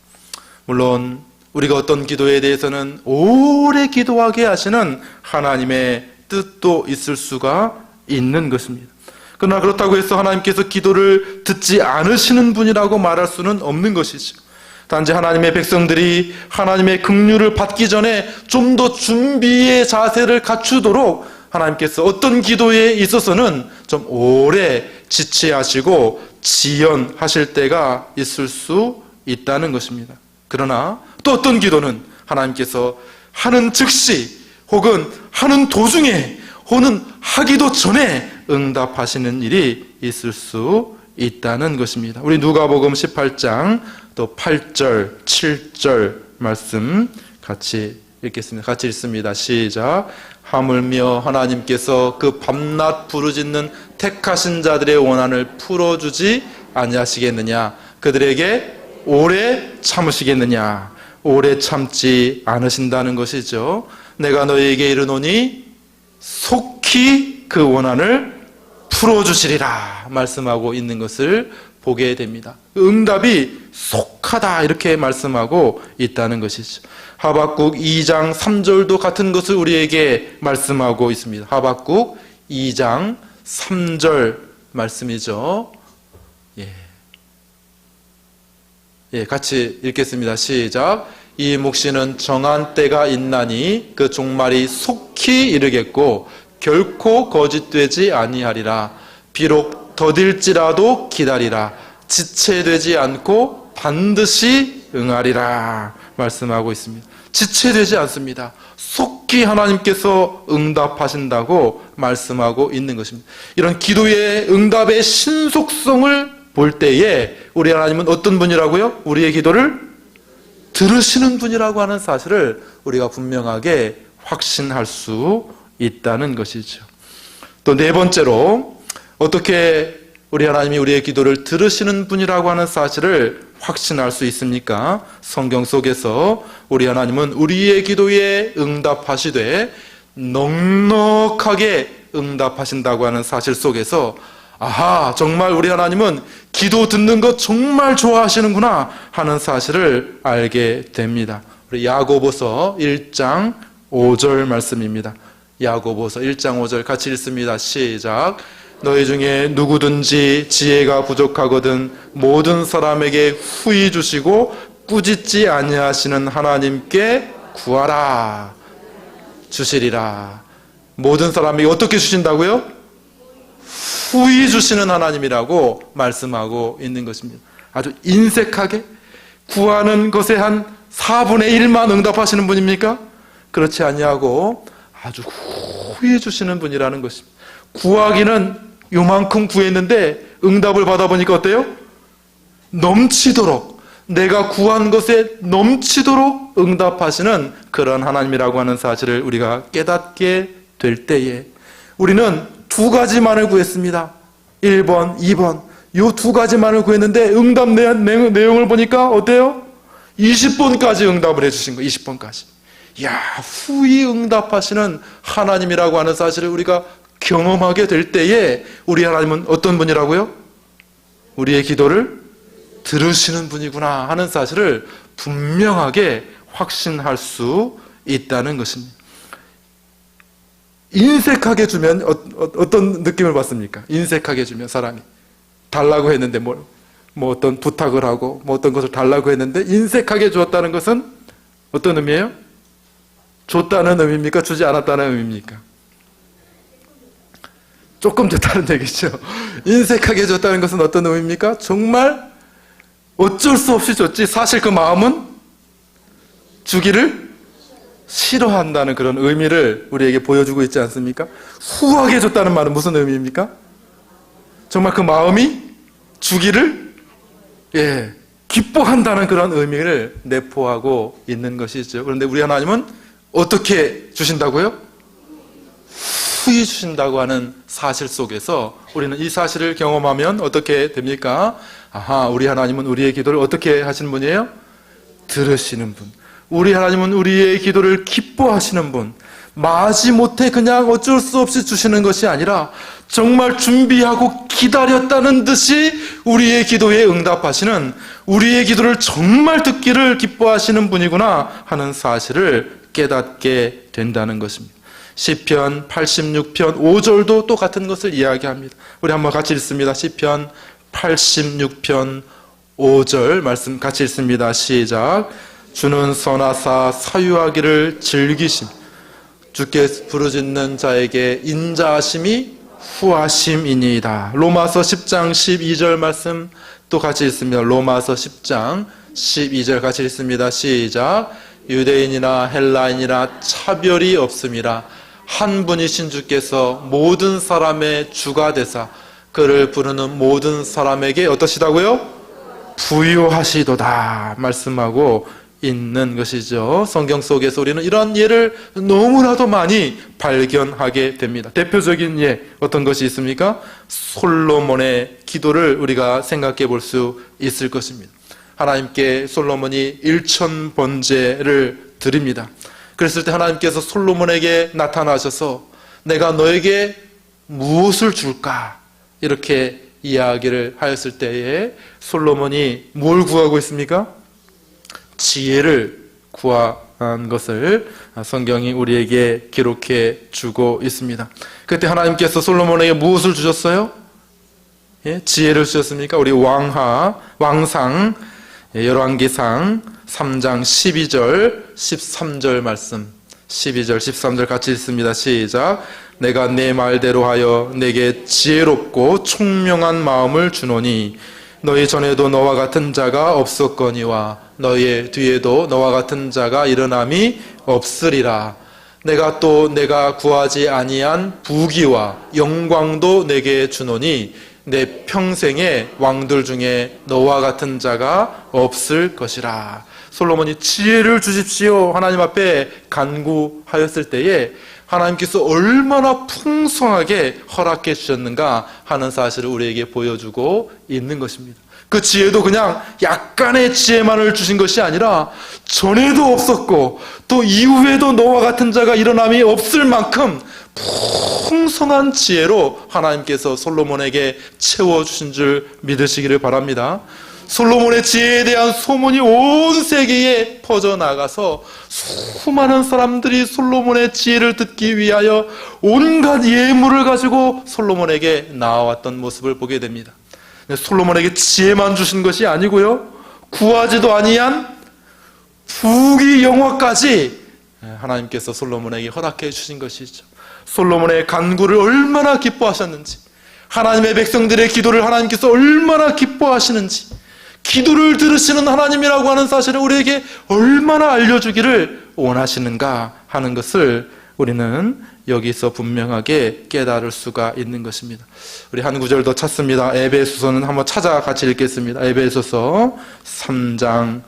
물론 우리가 어떤 기도에 대해서는 오래 기도하게 하시는 하나님의 뜻도 있을 수가 있는 것입니다. 그러나 그렇다고 해서 하나님께서 기도를 듣지 않으시는 분이라고 말할 수는 없는 것이죠. 단지 하나님의 백성들이 하나님의 긍휼을 받기 전에 좀 더 준비의 자세를 갖추도록 하나님께서 어떤 기도에 있어서는 좀 오래 지체하시고 지연하실 때가 있을 수 있다는 것입니다. 그러나 또 어떤 기도는 하나님께서 하는 즉시, 혹은 하는 도중에, 혹은 하기도 전에 응답하시는 일이 있을 수 있다는 것입니다. 우리 누가복음 18장 또 8절, 7절 말씀 같이 읽겠습니다. 같이 읽습니다. 시작. 하물며 하나님께서 그 밤낮 부르짖는 택하신 자들의 원한을 풀어주지 아니하시겠느냐? 그들에게 오래 참으시겠느냐? 오래 참지 않으신다는 것이죠. 내가 너희에게 이르노니 속히 그 원한을 풀어주시리라 말씀하고 있는 것을 보게 됩니다. 응답이 속하다 이렇게 말씀하고 있다는 것이죠. 하박국 2장 3절도 같은 것을 우리에게 말씀하고 있습니다. 하박국 2장 3절 말씀이죠. 같이 읽겠습니다. 시작. 이 묵시는 정한 때가 있나니 그 종말이 속히 이르겠고 결코 거짓되지 아니하리라. 비록 더딜지라도 기다리라. 지체되지 않고 반드시 응하리라 말씀하고 있습니다. 지체되지 않습니다. 속히 하나님께서 응답하신다고 말씀하고 있는 것입니다. 이런 기도의 응답의 신속성을 볼 때에 우리 하나님은 어떤 분이라고요? 우리의 기도를 들으시는 분이라고 하는 사실을 우리가 분명하게 확신할 수 있다는 것이죠. 또 네 번째로 어떻게 우리 하나님이 우리의 기도를 들으시는 분이라고 하는 사실을 확신할 수 있습니까? 성경 속에서 우리 하나님은 우리의 기도에 응답하시되 넉넉하게 응답하신다고 하는 사실 속에서 정말 우리 하나님은 기도 듣는 거 정말 좋아하시는구나 하는 사실을 알게 됩니다. 우리 야고보서 1장 5절 말씀입니다. 야고보서 1장 5절 같이 읽습니다. 시작. 너희 중에 누구든지 지혜가 부족하거든 모든 사람에게 후히 주시고 꾸짖지 아니하시는 하나님께 구하라. 주시리라. 모든 사람에게 어떻게 주신다고요? 후히 주시는 하나님이라고 말씀하고 있는 것입니다. 아주 인색하게 구하는 것에 한 4분의 1만 응답하시는 분입니까? 그렇지 아니하고 아주 후히 주시는 분이라는 것입니다. 구하기는 요만큼 구했는데 응답을 받아보니까 어때요? 넘치도록, 내가 구한 것에 넘치도록 응답하시는 그런 하나님이라고 하는 사실을 우리가 깨닫게 될 때에 우리는 두 가지만을 구했습니다. 1번, 2번. 요 두 가지만을 구했는데 응답 내용을 보니까 어때요? 20번까지 응답을 해주신 거예요. 20번까지. 이야, 후히 응답하시는 하나님이라고 하는 사실을 우리가 경험하게 될 때에 우리 하나님은 어떤 분이라고요? 우리의 기도를 들으시는 분이구나 하는 사실을 분명하게 확신할 수 있다는 것입니다. 인색하게 주면 어떤 느낌을 받습니까? 인색하게 주면 사람이 달라고 했는데 뭐 어떤 부탁을 하고 뭐 어떤 것을 달라고 했는데 인색하게 주었다는 것은 어떤 의미예요? 줬다는 의미입니까? 주지 않았다는 의미입니까? 조금 줬다는 얘기죠. 인색하게 줬다는 것은 어떤 의미입니까? 정말 어쩔 수 없이 줬지 사실 그 마음은 주기를 싫어한다는 그런 의미를 우리에게 보여주고 있지 않습니까? 후하게 줬다는 말은 무슨 의미입니까? 정말 그 마음이 주기를 기뻐한다는 그런 의미를 내포하고 있는 것이죠. 그런데 우리 하나님은 어떻게 주신다고요? 후히 주신다고 하는 사실 속에서 우리는 이 사실을 경험하면 어떻게 됩니까? 아하, 우리 하나님은 우리의 기도를 어떻게 하시는 분이에요? 들으시는 분. 우리 하나님은 우리의 기도를 기뻐하시는 분. 마지못해 그냥 어쩔 수 없이 주시는 것이 아니라 정말 준비하고 기다렸다는 듯이 우리의 기도에 응답하시는, 우리의 기도를 정말 듣기를 기뻐하시는 분이구나 하는 사실을 깨닫게 된다는 것입니다. 시편 86편 5절도 똑같은 것을 이야기합니다. 우리 한번 같이 읽습니다. 시편 86편 5절 말씀 같이 읽습니다. 시작. 주는 선하사 사유하기를 즐기심, 주께 부르짖는 자에게 인자하심이 후하심이니이다. 로마서 10장 12절 말씀 또 같이 읽습니다. 로마서 10장 12절 같이 읽습니다. 시작. 유대인이나 헬라인이나 차별이 없음이라 한 분이신 주께서 모든 사람의 주가 되사 그를 부르는 모든 사람에게 어떠시다고요? 부유하시도다 말씀하고 있는 것이죠. 성경 속에서 우리는 이런 예를 너무나도 많이 발견하게 됩니다. 대표적인 예 어떤 것이 있습니까? 솔로몬의 기도를 우리가 생각해 볼 수 있을 것입니다. 하나님께 솔로몬이 1000번제를 드립니다. 그랬을 때 하나님께서 솔로몬에게 나타나셔서 내가 너에게 무엇을 줄까? 이렇게 이야기를 하였을 때에 솔로몬이 뭘 구하고 있습니까? 지혜를 구한 것을 성경이 우리에게 기록해 주고 있습니다. 그때 하나님께서 솔로몬에게 무엇을 주셨어요? 지혜를 주셨습니까? 우리 왕상 열왕기상 3장 12절 13절 말씀 12절 13절 같이 읽습니다. 시작. 내가 내 말대로 하여 내게 지혜롭고 총명한 마음을 주노니 너희 전에도 너와 같은 자가 없었거니와 너희의 뒤에도 너와 같은 자가 일어남이 없으리라. 내가 또 내가 구하지 아니한 부귀와 영광도 내게 주노니 내 평생에 왕들 중에 너와 같은 자가 없을 것이라. 솔로몬이 지혜를 주십시오 하나님 앞에 간구하였을 때에 하나님께서 얼마나 풍성하게 허락해 주셨는가 하는 사실을 우리에게 보여주고 있는 것입니다. 그 지혜도 그냥 약간의 지혜만을 주신 것이 아니라 전에도 없었고 또 이후에도 너와 같은 자가 일어남이 없을 만큼 풍성한 지혜로 하나님께서 솔로몬에게 채워주신 줄 믿으시기를 바랍니다. 솔로몬의 지혜에 대한 소문이 온 세계에 퍼져나가서 수많은 사람들이 솔로몬의 지혜를 듣기 위하여 온갖 예물을 가지고 솔로몬에게 나아왔던 모습을 보게 됩니다. 솔로몬에게 지혜만 주신 것이 아니고요, 구하지도 아니한 부귀 영화까지 하나님께서 솔로몬에게 허락해 주신 것이죠. 솔로몬의 간구를 얼마나 기뻐하셨는지, 하나님의 백성들의 기도를 하나님께서 얼마나 기뻐하시는지, 기도를 들으시는 하나님이라고 하는 사실을 우리에게 얼마나 알려주기를 원하시는가 하는 것을 우리는 여기서 분명하게 깨달을 수가 있는 것입니다. 우리 한 구절 더 찾습니다. 에베소서는 한번 찾아 같이 읽겠습니다. 에베소서 3장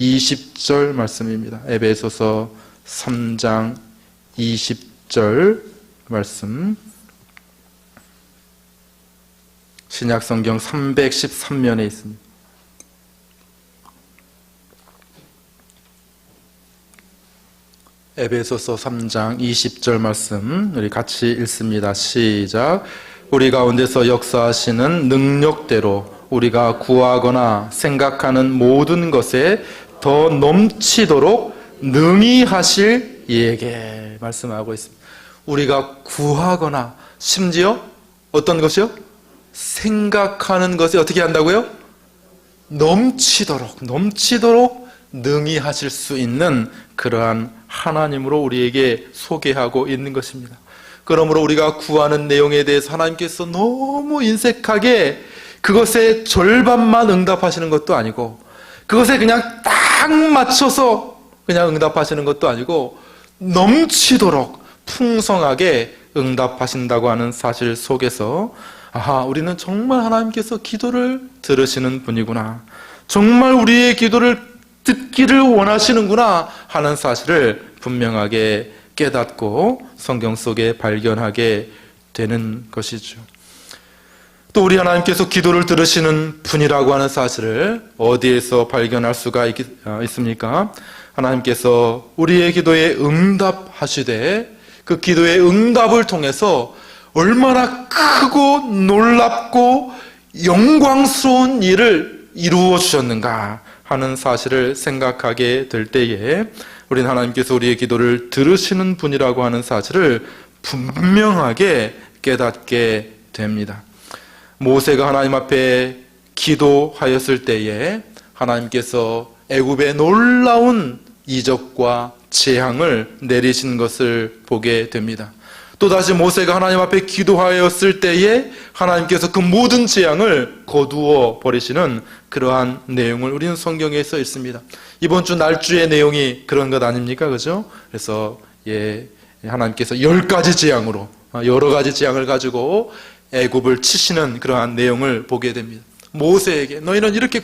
20절 말씀입니다. 에베소서 3장 20절 말씀, 신약성경 313면에 있습니다. 에베소서 3장 20절 말씀 우리 같이 읽습니다. 시작. 우리 가운데서 역사하시는 능력대로 우리가 구하거나 생각하는 모든 것에 더 넘치도록 능히 하실 이에게 말씀하고 있습니다. 우리가 구하거나 심지어 어떤 것이요? 생각하는 것이 어떻게 한다고요? 넘치도록 능히 하실 수 있는 그러한 하나님으로 우리에게 소개하고 있는 것입니다. 그러므로 우리가 구하는 내용에 대해서 하나님께서 너무 인색하게 그것의 절반만 응답하시는 것도 아니고, 그것에 그냥 딱 맞춰서 그냥 응답하시는 것도 아니고, 넘치도록 풍성하게 응답하신다고 하는 사실 속에서 우리는 정말 하나님께서 기도를 들으시는 분이구나, 정말 우리의 기도를 듣기를 원하시는구나 하는 사실을 분명하게 깨닫고 성경 속에 발견하게 되는 것이죠. 또 우리 하나님께서 기도를 들으시는 분이라고 하는 사실을 어디에서 발견할 수가 있습니까? 하나님께서 우리의 기도에 응답하시되 그 기도의 응답을 통해서 얼마나 크고 놀랍고 영광스러운 일을 이루어 주셨는가 하는 사실을 생각하게 될 때에 우리는 하나님께서 우리의 기도를 들으시는 분이라고 하는 사실을 분명하게 깨닫게 됩니다. 모세가 하나님 앞에 기도하였을 때에 하나님께서 애굽의 놀라운 이적과 재앙을 내리신 것을 보게 됩니다. 또다시 모세가 하나님 앞에 기도하였을 때에 하나님께서 그 모든 재앙을 거두어 버리시는 그러한 내용을 우리는 성경에 써 있습니다. 이번 주 날주의 내용이 그런 것 아닙니까? 그죠? 그래서 하나님께서 10가지 재앙으로, 여러 가지 재앙을 가지고 애굽을 치시는 그러한 내용을 보게 됩니다. 모세에게 너희는 이렇게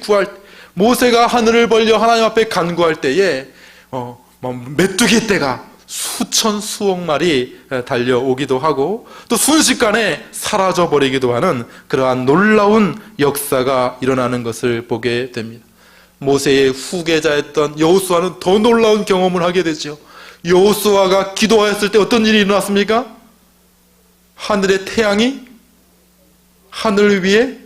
모세가 하늘을 벌려 하나님 앞에 간구할 때에 메뚜기 떼가 수천 수억 마리 달려오기도 하고 또 순식간에 사라져버리기도 하는 그러한 놀라운 역사가 일어나는 것을 보게 됩니다. 모세의 후계자였던 여호수아는 더 놀라운 경험을 하게 되죠. 여호수아가 기도하였을 때 어떤 일이 일어났습니까? 하늘의 태양이 하늘 위에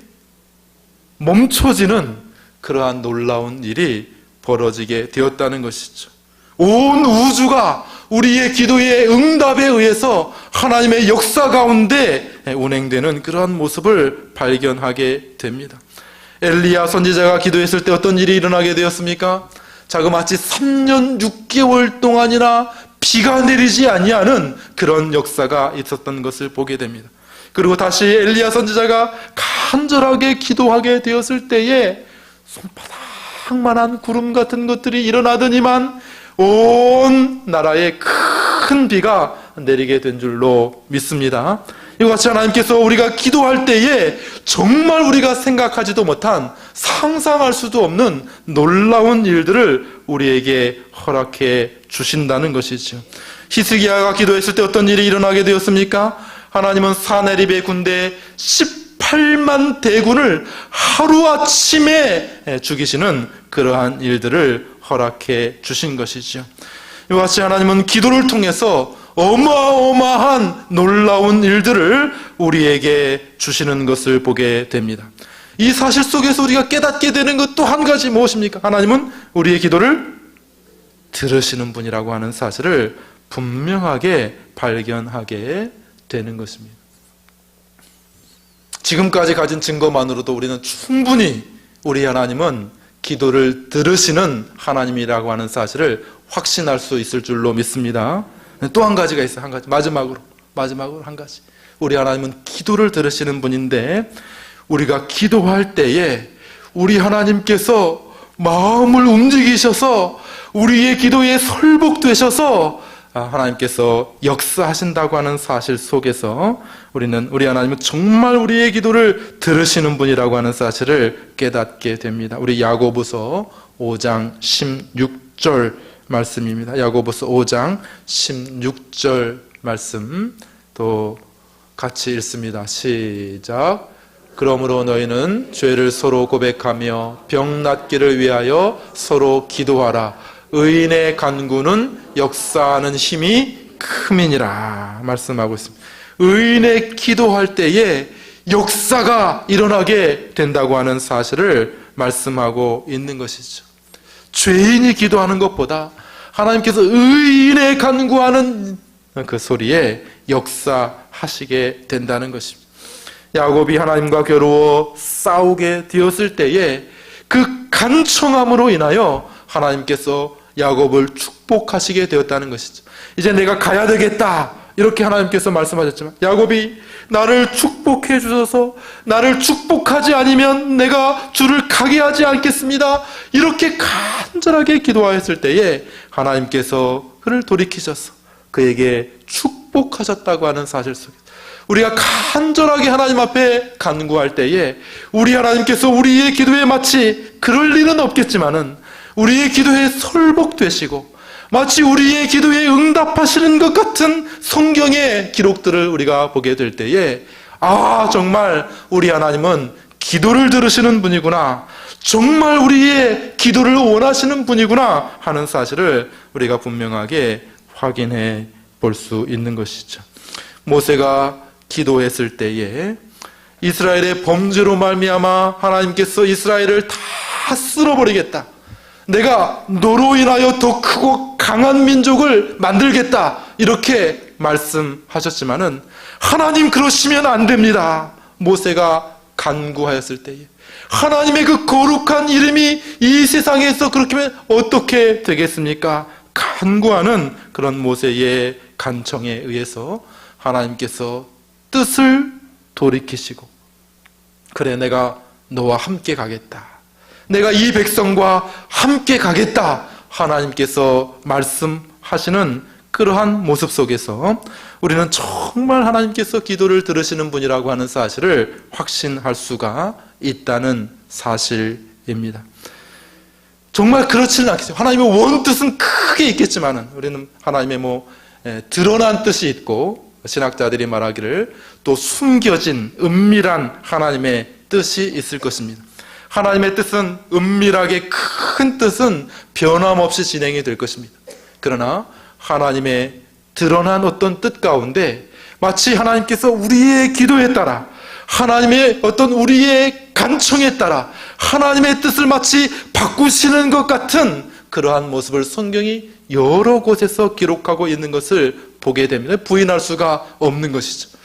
멈춰지는 그러한 놀라운 일이 벌어지게 되었다는 것이죠. 온 우주가 우리의 기도의 응답에 의해서 하나님의 역사 가운데 운행되는 그러한 모습을 발견하게 됩니다. 엘리야 선지자가 기도했을 때 어떤 일이 일어나게 되었습니까? 자그마치 3년 6개월 동안이나 비가 내리지 아니하는 그런 역사가 있었던 것을 보게 됩니다. 그리고 다시 엘리야 선지자가 간절하게 기도하게 되었을 때에 손바닥만한 구름 같은 것들이 일어나더니만 온 나라에 큰 비가 내리게 된 줄로 믿습니다. 이와 같이 하나님께서 우리가 기도할 때에 정말 우리가 생각하지도 못한, 상상할 수도 없는 놀라운 일들을 우리에게 허락해 주신다는 것이죠. 히스기야가 기도했을 때 어떤 일이 일어나게 되었습니까? 하나님은 사네립의 군대 18만 대군을 하루아침에 죽이시는 그러한 일들을 허락해 주신 것이죠. 이와 같이 하나님은 기도를 통해서 어마어마한 놀라운 일들을 우리에게 주시는 것을 보게 됩니다. 이 사실 속에서 우리가 깨닫게 되는 것 또 한 가지 무엇입니까? 하나님은 우리의 기도를 들으시는 분이라고 하는 사실을 분명하게 발견하게 되는 것입니다. 지금까지 가진 증거만으로도 우리는 충분히 우리 하나님은 기도를 들으시는 하나님이라고 하는 사실을 확신할 수 있을 줄로 믿습니다. 또 한 가지가 있어요. 한 가지. 마지막으로 한 가지. 우리 하나님은 기도를 들으시는 분인데, 우리가 기도할 때에 우리 하나님께서 마음을 움직이셔서 우리의 기도에 설복되셔서 하나님께서 역사하신다고 하는 사실 속에서 우리 하나님은 정말 우리의 기도를 들으시는 분이라고 하는 사실을 깨닫게 됩니다. 우리 야고보서 5장 16절 말씀입니다. 야고보서 5장 16절 말씀 또 같이 읽습니다. 시작. 그러므로 너희는 죄를 서로 고백하며 병 낫기를 위하여 서로 기도하라. 의인의 간구는 역사하는 힘이 큼이니라 말씀하고 있습니다. 의인의 기도할 때에 역사가 일어나게 된다고 하는 사실을 말씀하고 있는 것이죠. 죄인이 기도하는 것보다 하나님께서 의인의 간구하는 그 소리에 역사하시게 된다는 것입니다. 야곱이 하나님과 겨루어 싸우게 되었을 때에 그 간청함으로 인하여 하나님께서 야곱을 축복하시게 되었다는 것이죠. 이제 내가 가야 되겠다 이렇게 하나님께서 말씀하셨지만, 야곱이 나를 축복해 주셔서 나를 축복하지 않으면 내가 주를 가게 하지 않겠습니다, 이렇게 간절하게 기도하였을 때에 하나님께서 그를 돌이키셔서 그에게 축복하셨다고 하는 사실 속에, 우리가 간절하게 하나님 앞에 간구할 때에 우리 하나님께서 우리의 기도에 마치 그럴 일은 없겠지만은 우리의 기도에 설복되시고 마치 우리의 기도에 응답하시는 것 같은 성경의 기록들을 우리가 보게 될 때에, 정말 우리 하나님은 기도를 들으시는 분이구나, 정말 우리의 기도를 원하시는 분이구나 하는 사실을 우리가 분명하게 확인해 볼 수 있는 것이죠. 모세가 기도했을 때에 이스라엘의 범죄로 말미암아 하나님께서 이스라엘을 다 쓸어버리겠다, 내가 너로 인하여 더 크고 강한 민족을 만들겠다, 이렇게 말씀하셨지만은 하나님 그러시면 안 됩니다. 모세가 간구하였을 때에 하나님의 그 거룩한 이름이 이 세상에서 그렇게 하면 어떻게 되겠습니까? 간구하는 그런 모세의 간청에 의해서 하나님께서 뜻을 돌이키시고, 그래 내가 너와 함께 가겠다, 내가 이 백성과 함께 가겠다 하나님께서 말씀하시는 그러한 모습 속에서 우리는 정말 하나님께서 기도를 들으시는 분이라고 하는 사실을 확신할 수가 있다는 사실입니다. 정말 그렇지는 않겠죠. 하나님의 원뜻은 크게 있겠지만은 우리는 하나님의 드러난 뜻이 있고, 신학자들이 말하기를 또 숨겨진 은밀한 하나님의 뜻이 있을 것입니다. 하나님의 뜻은, 은밀하게 큰 뜻은 변함없이 진행이 될 것입니다. 그러나 하나님의 드러난 어떤 뜻 가운데 마치 하나님께서 우리의 기도에 따라, 하나님의 어떤 우리의 간청에 따라 하나님의 뜻을 마치 바꾸시는 것 같은 그러한 모습을 성경이 여러 곳에서 기록하고 있는 것을 보게 됩니다. 부인할 수가 없는 것이죠.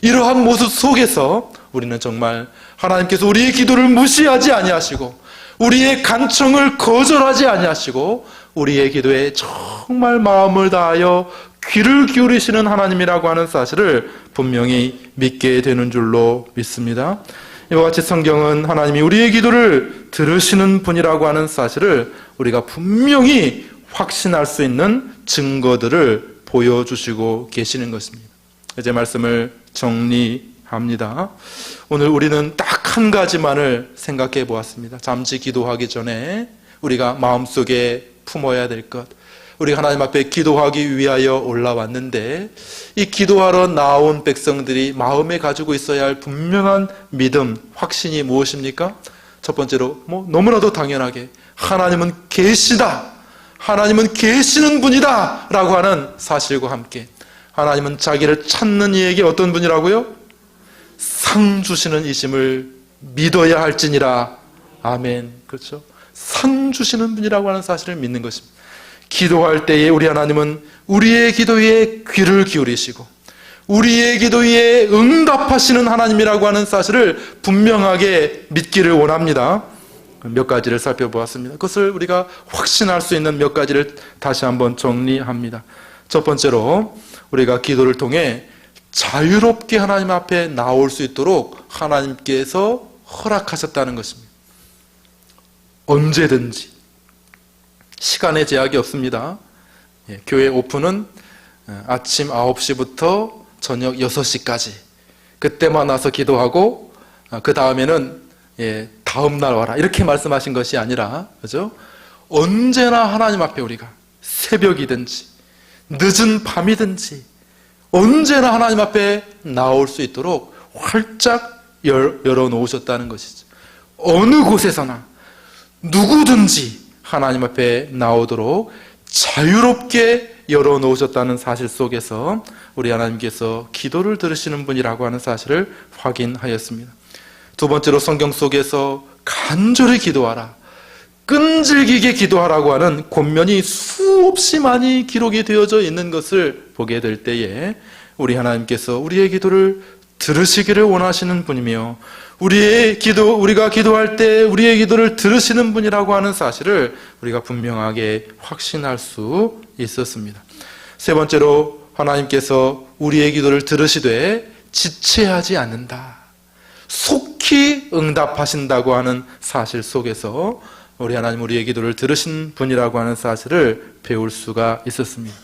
이러한 모습 속에서 우리는 정말 하나님께서 우리의 기도를 무시하지 아니하시고 우리의 간청을 거절하지 아니하시고 우리의 기도에 정말 마음을 다하여 귀를 기울이시는 하나님이라고 하는 사실을 분명히 믿게 되는 줄로 믿습니다. 이와 같이 성경은 하나님이 우리의 기도를 들으시는 분이라고 하는 사실을 우리가 분명히 확신할 수 있는 증거들을 보여주시고 계시는 것입니다. 이제 말씀을 정리합니다. 오늘 우리는 딱 한 가지만을 생각해 보았습니다. 잠시 기도하기 전에 우리가 마음속에 품어야 될 것, 우리 하나님 앞에 기도하기 위하여 올라왔는데 이 기도하러 나온 백성들이 마음에 가지고 있어야 할 분명한 믿음, 확신이 무엇입니까? 첫 번째로 너무나도 당연하게 하나님은 계시다, 하나님은 계시는 분이다 라고 하는 사실과 함께 하나님은 자기를 찾는 이에게 어떤 분이라고요? 상 주시는 이심을 믿어야 할지니라. 아멘. 그렇죠? 상 주시는 분이라고 하는 사실을 믿는 것입니다. 기도할 때에 우리 하나님은 우리의 기도에 귀를 기울이시고 우리의 기도에 응답하시는 하나님이라고 하는 사실을 분명하게 믿기를 원합니다. 몇 가지를 살펴보았습니다. 그것을 우리가 확신할 수 있는 몇 가지를 다시 한번 정리합니다. 첫 번째로 우리가 기도를 통해 자유롭게 하나님 앞에 나올 수 있도록 하나님께서 허락하셨다는 것입니다. 언제든지 시간의 제약이 없습니다. 교회 오픈은 아침 9시부터 저녁 6시까지 그때만 와서 기도하고 그 다음에는 다음 날 와라 이렇게 말씀하신 것이 아니라, 그죠? 언제나 하나님 앞에 우리가 새벽이든지 늦은 밤이든지 언제나 하나님 앞에 나올 수 있도록 활짝 열어놓으셨다는 것이죠. 어느 곳에서나 누구든지 하나님 앞에 나오도록 자유롭게 열어놓으셨다는 사실 속에서 우리 하나님께서 기도를 들으시는 분이라고 하는 사실을 확인하였습니다. 두 번째로 성경 속에서 간절히 기도하라, 끈질기게 기도하라고 하는 권면이 수없이 많이 기록이 되어져 있는 것을 보게 될 때에 우리 하나님께서 우리의 기도를 들으시기를 원하시는 분이며 우리가 기도할 때 우리의 기도를 들으시는 분이라고 하는 사실을 우리가 분명하게 확신할 수 있었습니다. 세 번째로 하나님께서 우리의 기도를 들으시되 지체하지 않는다, 속히 응답하신다고 하는 사실 속에서 우리 하나님 우리의 기도를 들으신 분이라고 하는 사실을 배울 수가 있었습니다.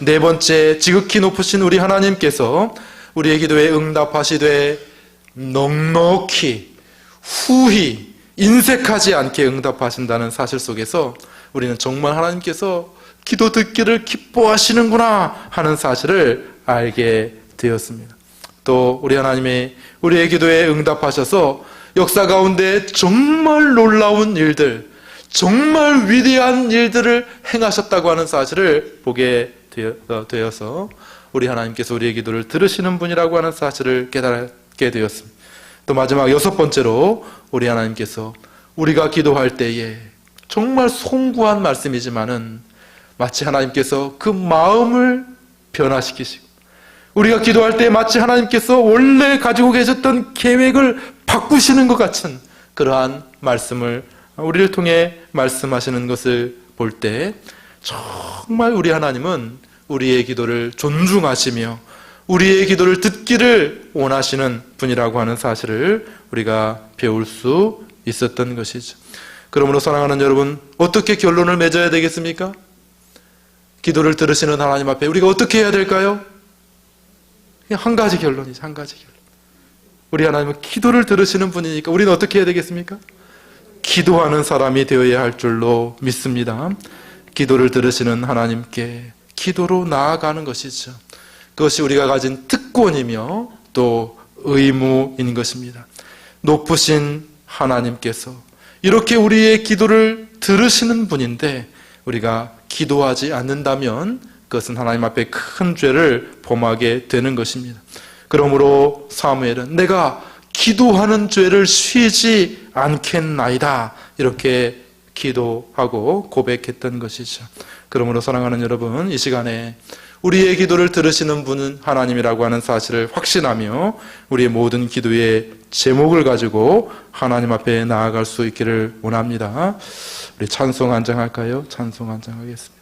네 번째, 지극히 높으신 우리 하나님께서 우리의 기도에 응답하시되 넉넉히 후히 인색하지 않게 응답하신다는 사실 속에서 우리는 정말 하나님께서 기도 듣기를 기뻐하시는구나 하는 사실을 알게 되었습니다. 또 우리 하나님의 우리의 기도에 응답하셔서 역사 가운데 정말 놀라운 일들, 정말 위대한 일들을 행하셨다고 하는 사실을 보게 되어서 우리 하나님께서 우리의 기도를 들으시는 분이라고 하는 사실을 깨닫게 되었습니다. 또 마지막 여섯 번째로 우리 하나님께서 우리가 기도할 때에 정말 송구한 말씀이지만은 마치 하나님께서 그 마음을 변화시키시고 우리가 기도할 때 마치 하나님께서 원래 가지고 계셨던 계획을 바꾸시는 것 같은 그러한 말씀을 우리를 통해 말씀하시는 것을 볼 때 정말 우리 하나님은 우리의 기도를 존중하시며 우리의 기도를 듣기를 원하시는 분이라고 하는 사실을 우리가 배울 수 있었던 것이죠. 그러므로 사랑하는 여러분, 어떻게 결론을 맺어야 되겠습니까? 기도를 들으시는 하나님 앞에 우리가 어떻게 해야 될까요? 한 가지 결론이죠. 한 가지 결론. 우리 하나님은 기도를 들으시는 분이니까 우리는 어떻게 해야 되겠습니까? 기도하는 사람이 되어야 할 줄로 믿습니다. 기도를 들으시는 하나님께 기도로 나아가는 것이죠. 그것이 우리가 가진 특권이며 또 의무인 것입니다. 높으신 하나님께서 이렇게 우리의 기도를 들으시는 분인데 우리가 기도하지 않는다면 그것은 하나님 앞에 큰 죄를 범하게 되는 것입니다. 그러므로 사무엘은 내가 기도하는 죄를 쉬지 않겠나이다 이렇게 기도하고 고백했던 것이죠. 그러므로 사랑하는 여러분, 이 시간에 우리의 기도를 들으시는 분은 하나님이라고 하는 사실을 확신하며 우리의 모든 기도의 제목을 가지고 하나님 앞에 나아갈 수 있기를 원합니다. 우리 찬송 한장할까요? 찬송 한장하겠습니다.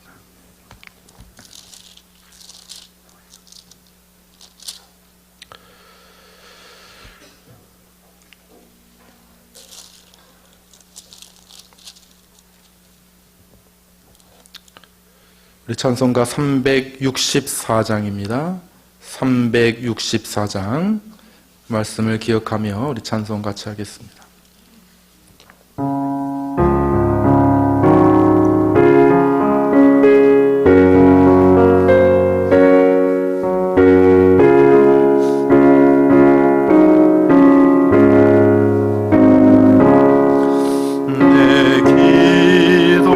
우리 찬송가 364장입니다. 364장 말씀을 기억하며 우리 찬송 같이 하겠습니다. 내 기도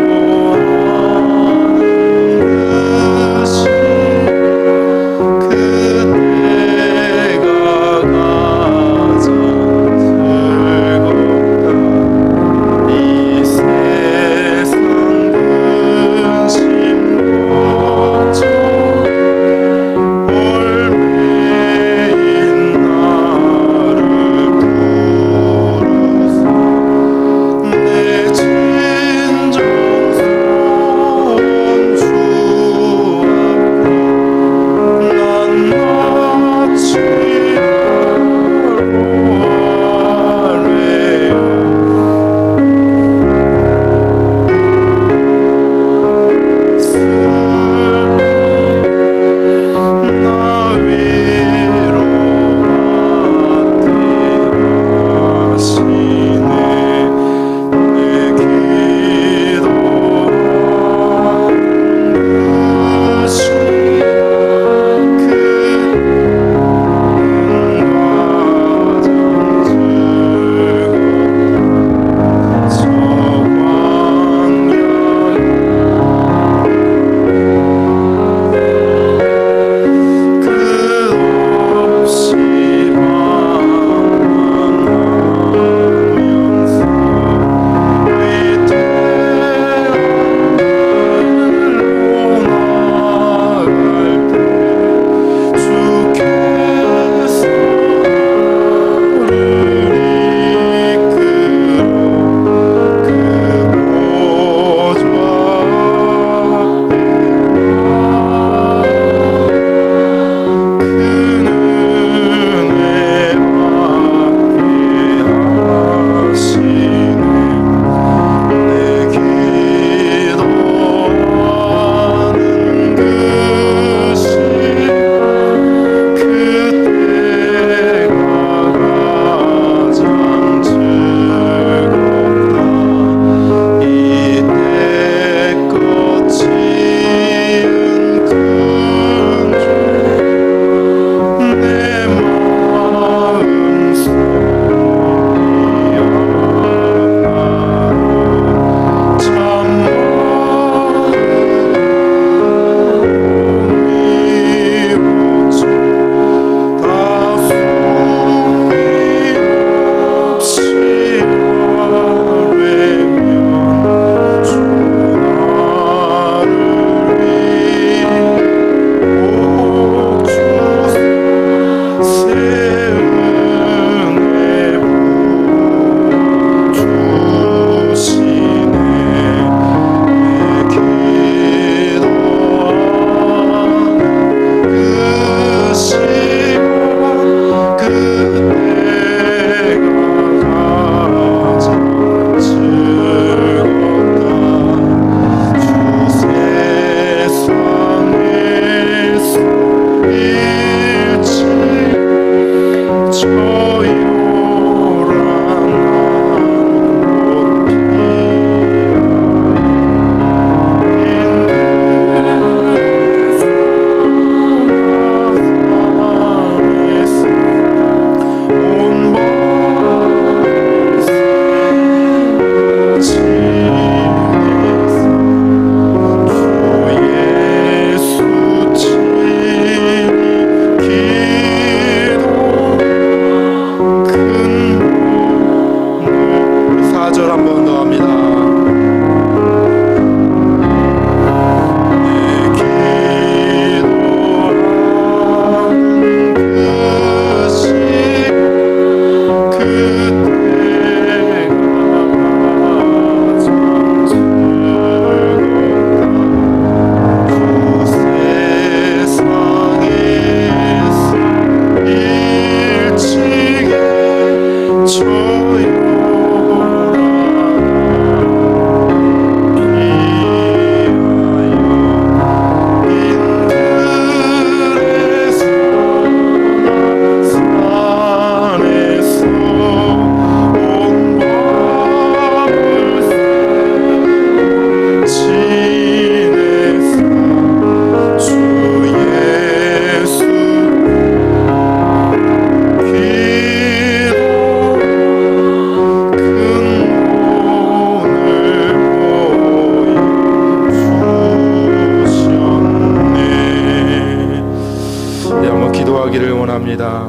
감사합니다.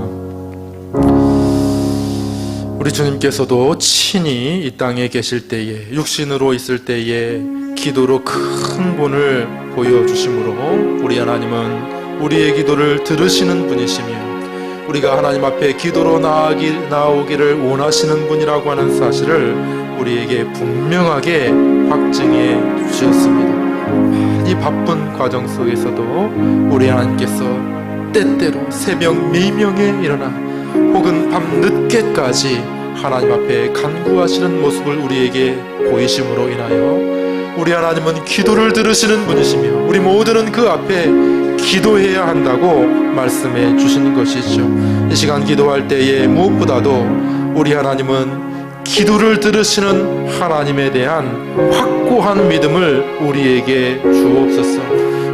우리 주님께서도 친히 이 땅에 계실 때에, 육신으로 있을 때에 기도로 큰 본을 보여주심으로 우리 하나님은 우리의 기도를 들으시는 분이시며, 우리가 하나님 앞에 기도로 나오기를 원하시는 분이라고 하는 사실을 우리에게 분명하게 확증해 주셨습니다. 이 바쁜 과정 속에서도 우리 하나님께서 때때로 새벽 미명에 일어나 혹은 밤 늦게까지 하나님 앞에 간구하시는 모습을 우리에게 보이심으로 인하여 우리 하나님은 기도를 들으시는 분이시며 우리 모두는 그 앞에 기도해야 한다고 말씀해 주시는 것이죠. 이 시간 기도할 때에 무엇보다도 우리 하나님은 기도를 들으시는 하나님에 대한 확고한 믿음을 우리에게 주옵소서.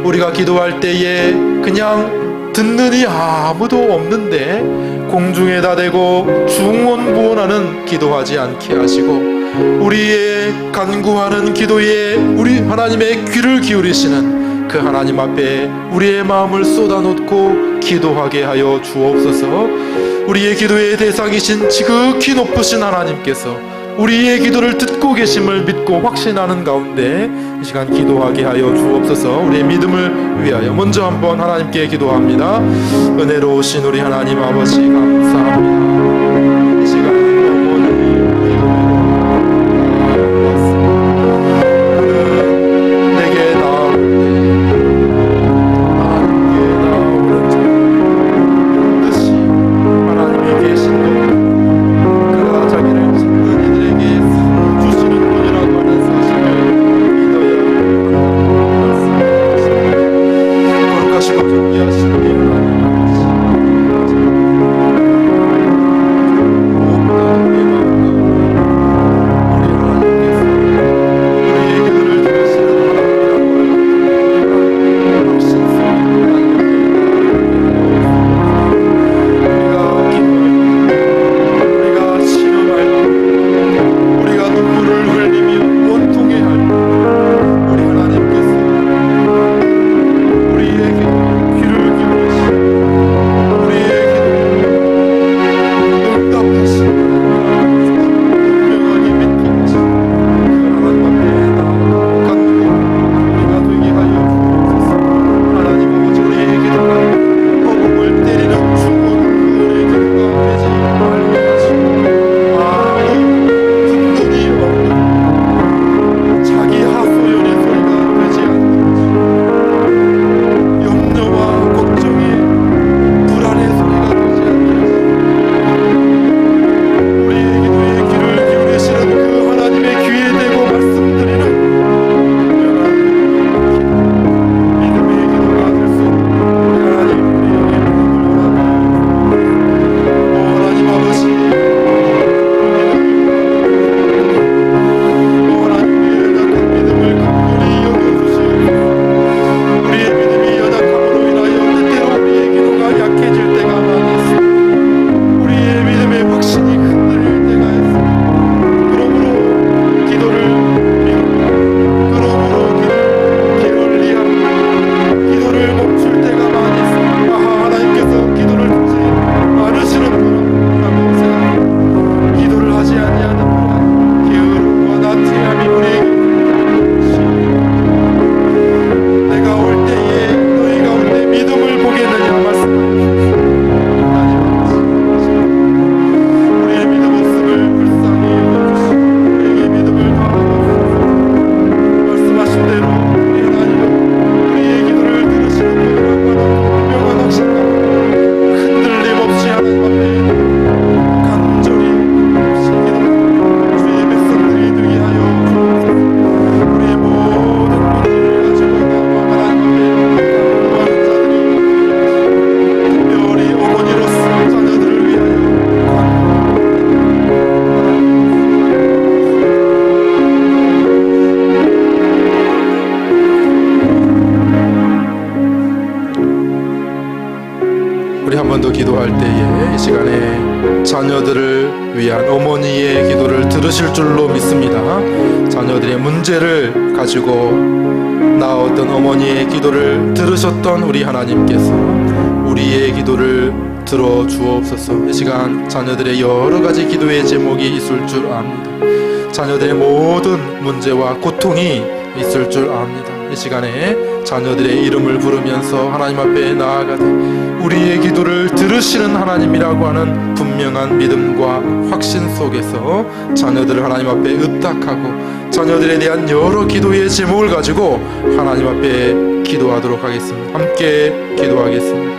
우리가 기도할 때에 그냥 듣는 이 아무도 없는데 공중에다 대고 중언부언하는 기도하지 않게 하시고, 우리의 간구하는 기도에 우리 하나님의 귀를 기울이시는 그 하나님 앞에 우리의 마음을 쏟아놓고 기도하게 하여 주옵소서. 우리의 기도의 대상이신 지극히 높으신 하나님께서 우리의 기도를 듣고 계심을 믿고 확신하는 가운데 이 시간 기도하게 하여 주옵소서. 우리의 믿음을 위하여 먼저 한번 하나님께 기도합니다. 은혜로우신 우리 하나님 아버지 감사합니다. 이 시간 자녀들을 위한 어머니의 기도를 들으실 줄로 믿습니다. 자녀들의 문제를 가지고 나왔던 어머니의 기도를 들으셨던 우리 하나님께서 우리의 기도를 들어주옵소서. 이 시간 자녀들의 여러 가지 기도의 제목이 있을 줄 압니다. 자녀들의 모든 문제와 고통이 있을 줄 압니다. 이 시간에 자녀들의 이름을 부르면서 하나님 앞에 나아가되 우리의 기도를 들으시는 하나님이라고 하는 분명한 믿음과 확신 속에서 자녀들을 하나님 앞에 의탁하고 자녀들에 대한 여러 기도의 제목을 가지고 하나님 앞에 기도하도록 하겠습니다. 함께 기도하겠습니다.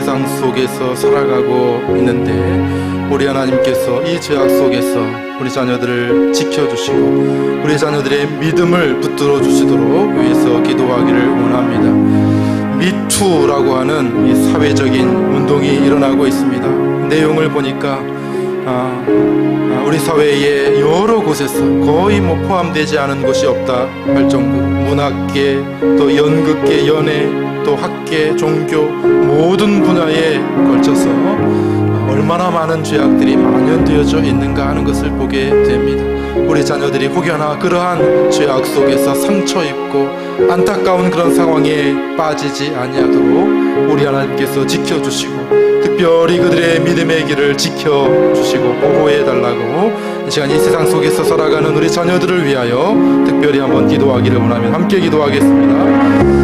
세상 속에서 살아가고 있는데 우리 하나님께서 이 죄악 속에서 우리 자녀들을 지켜주시고 우리 자녀들의 믿음을 붙들어 주시도록 위해서 기도하기를 원합니다. 미투라고 하는 이 사회적인 운동이 일어나고 있습니다. 내용을 보니까 우리 사회의 여러 곳에서 거의 포함되지 않은 곳이 없다 할 정도로 문학계, 또 연극계, 연예, 또 학계, 종교 모든 분야에 걸쳐서 얼마나 많은 죄악들이 만연되어져 있는가 하는 것을 보게 됩니다. 우리 자녀들이 혹여나 그러한 죄악 속에서 상처 입고 안타까운 그런 상황에 빠지지 아니하도록 우리 하나님께서 지켜주시고 특별히 그들의 믿음의 길을 지켜주시고 보호해달라고 이 시간 이 세상 속에서 살아가는 우리 자녀들을 위하여 특별히 한번 기도하기를 원하면 함께 기도하겠습니다.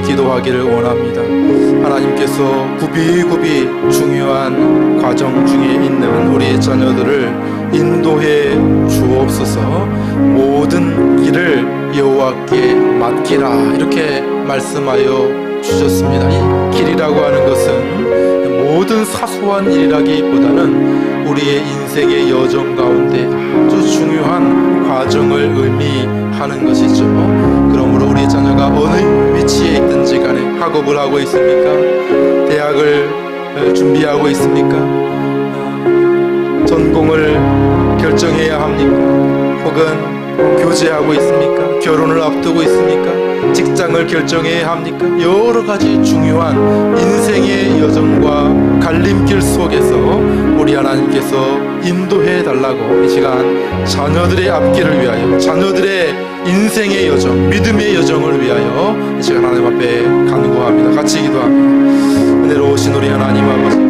기도하기를 원합니다. 하나님께서 굽이굽이 중요한 과정 중에 있는 우리 자녀들을 인도해 주옵소서. 모든 일을 여호와께 맡기라 이렇게 말씀하여 주셨습니다. 이 길이라고 하는 것은 모든 사소한 일이라기보다는 우리의 인생의 여정 가운데 아주 중요한 과정을 의미하는 것이죠. 그러므로 우리 자녀가 어느 위치에 있든지 간에 학업을 하고 있습니까? 대학을 준비하고 있습니까? 전공을 결정해야 합니까? 혹은 교제하고 있습니까? 결혼을 앞두고 있습니까? 직장을 결정해야 합니까? 여러 가지 중요한 인생의 여정과 갈림길 속에서 우리 하나님께서 인도해 달라고 이 시간 자녀들의 앞길을 위하여, 자녀들의 인생의 여정, 믿음의 여정을 위하여 이 시간 하나님 앞에 간구합니다. 같이 기도합니다. 은혜로우신 우리 하나님 아버지,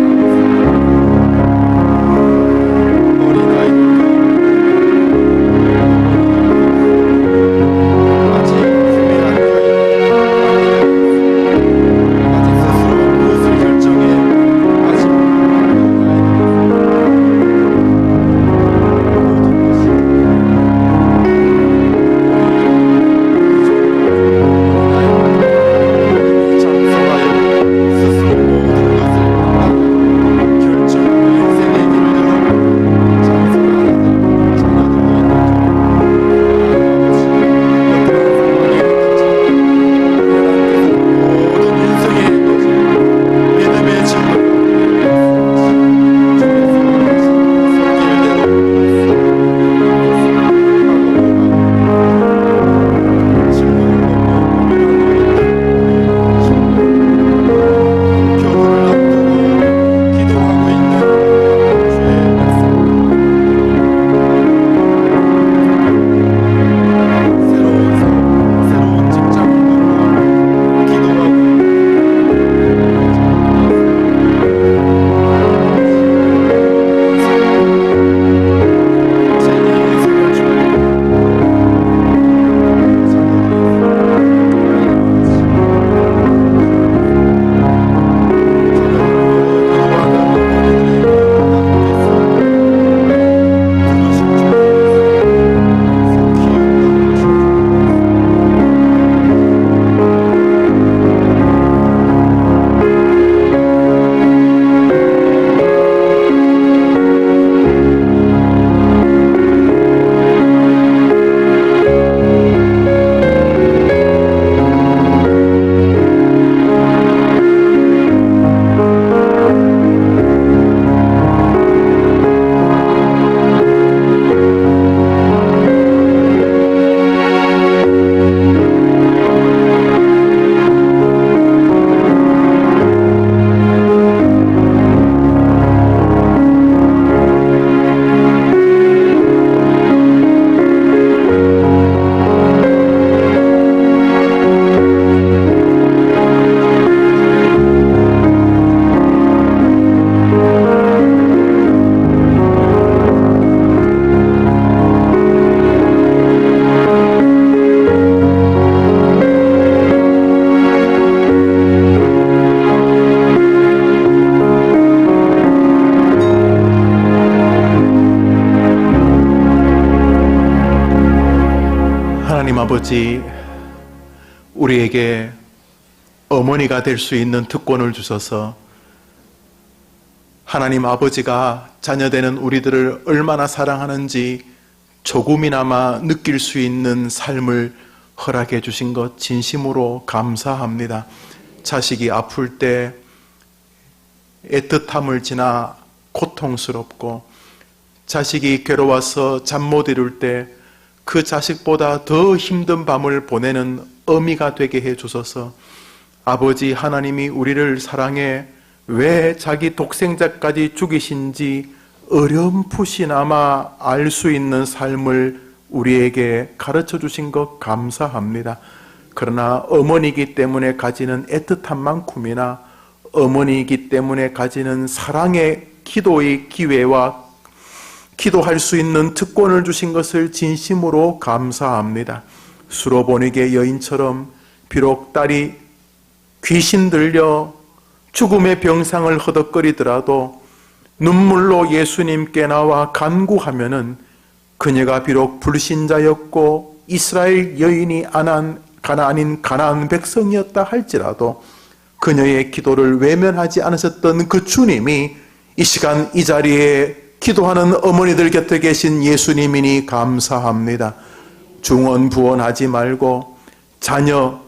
하나님 아버지, 우리에게 어머니가 될 수 있는 특권을 주셔서 하나님 아버지가 자녀되는 우리들을 얼마나 사랑하는지 조금이나마 느낄 수 있는 삶을 허락해 주신 것 진심으로 감사합니다. 자식이 아플 때 애틋함을 지나 고통스럽고, 자식이 괴로워서 잠 못 이룰 때 그 자식보다 더 힘든 밤을 보내는 어미가 되게 해 주셔서 아버지 하나님이 우리를 사랑해 왜 자기 독생자까지 죽이신지 어렴풋이나마 알 수 있는 삶을 우리에게 가르쳐 주신 것 감사합니다. 그러나 어머니이기 때문에 가지는 애틋함만큼이나 어머니이기 때문에 가지는 사랑의 기도의 기회와 기도할 수 있는 특권을 주신 것을 진심으로 감사합니다. 수로보니게 여인처럼 비록 딸이 귀신 들려 죽음의 병상을 허덕거리더라도 눈물로 예수님께 나와 간구하면은 그녀가 비록 불신자였고 이스라엘 여인이 아닌 가나안 백성이었다 할지라도 그녀의 기도를 외면하지 않으셨던 그 주님이 이 시간 이 자리에 기도하는 어머니들 곁에 계신 예수님이니 감사합니다. 중언부언하지 말고 자녀,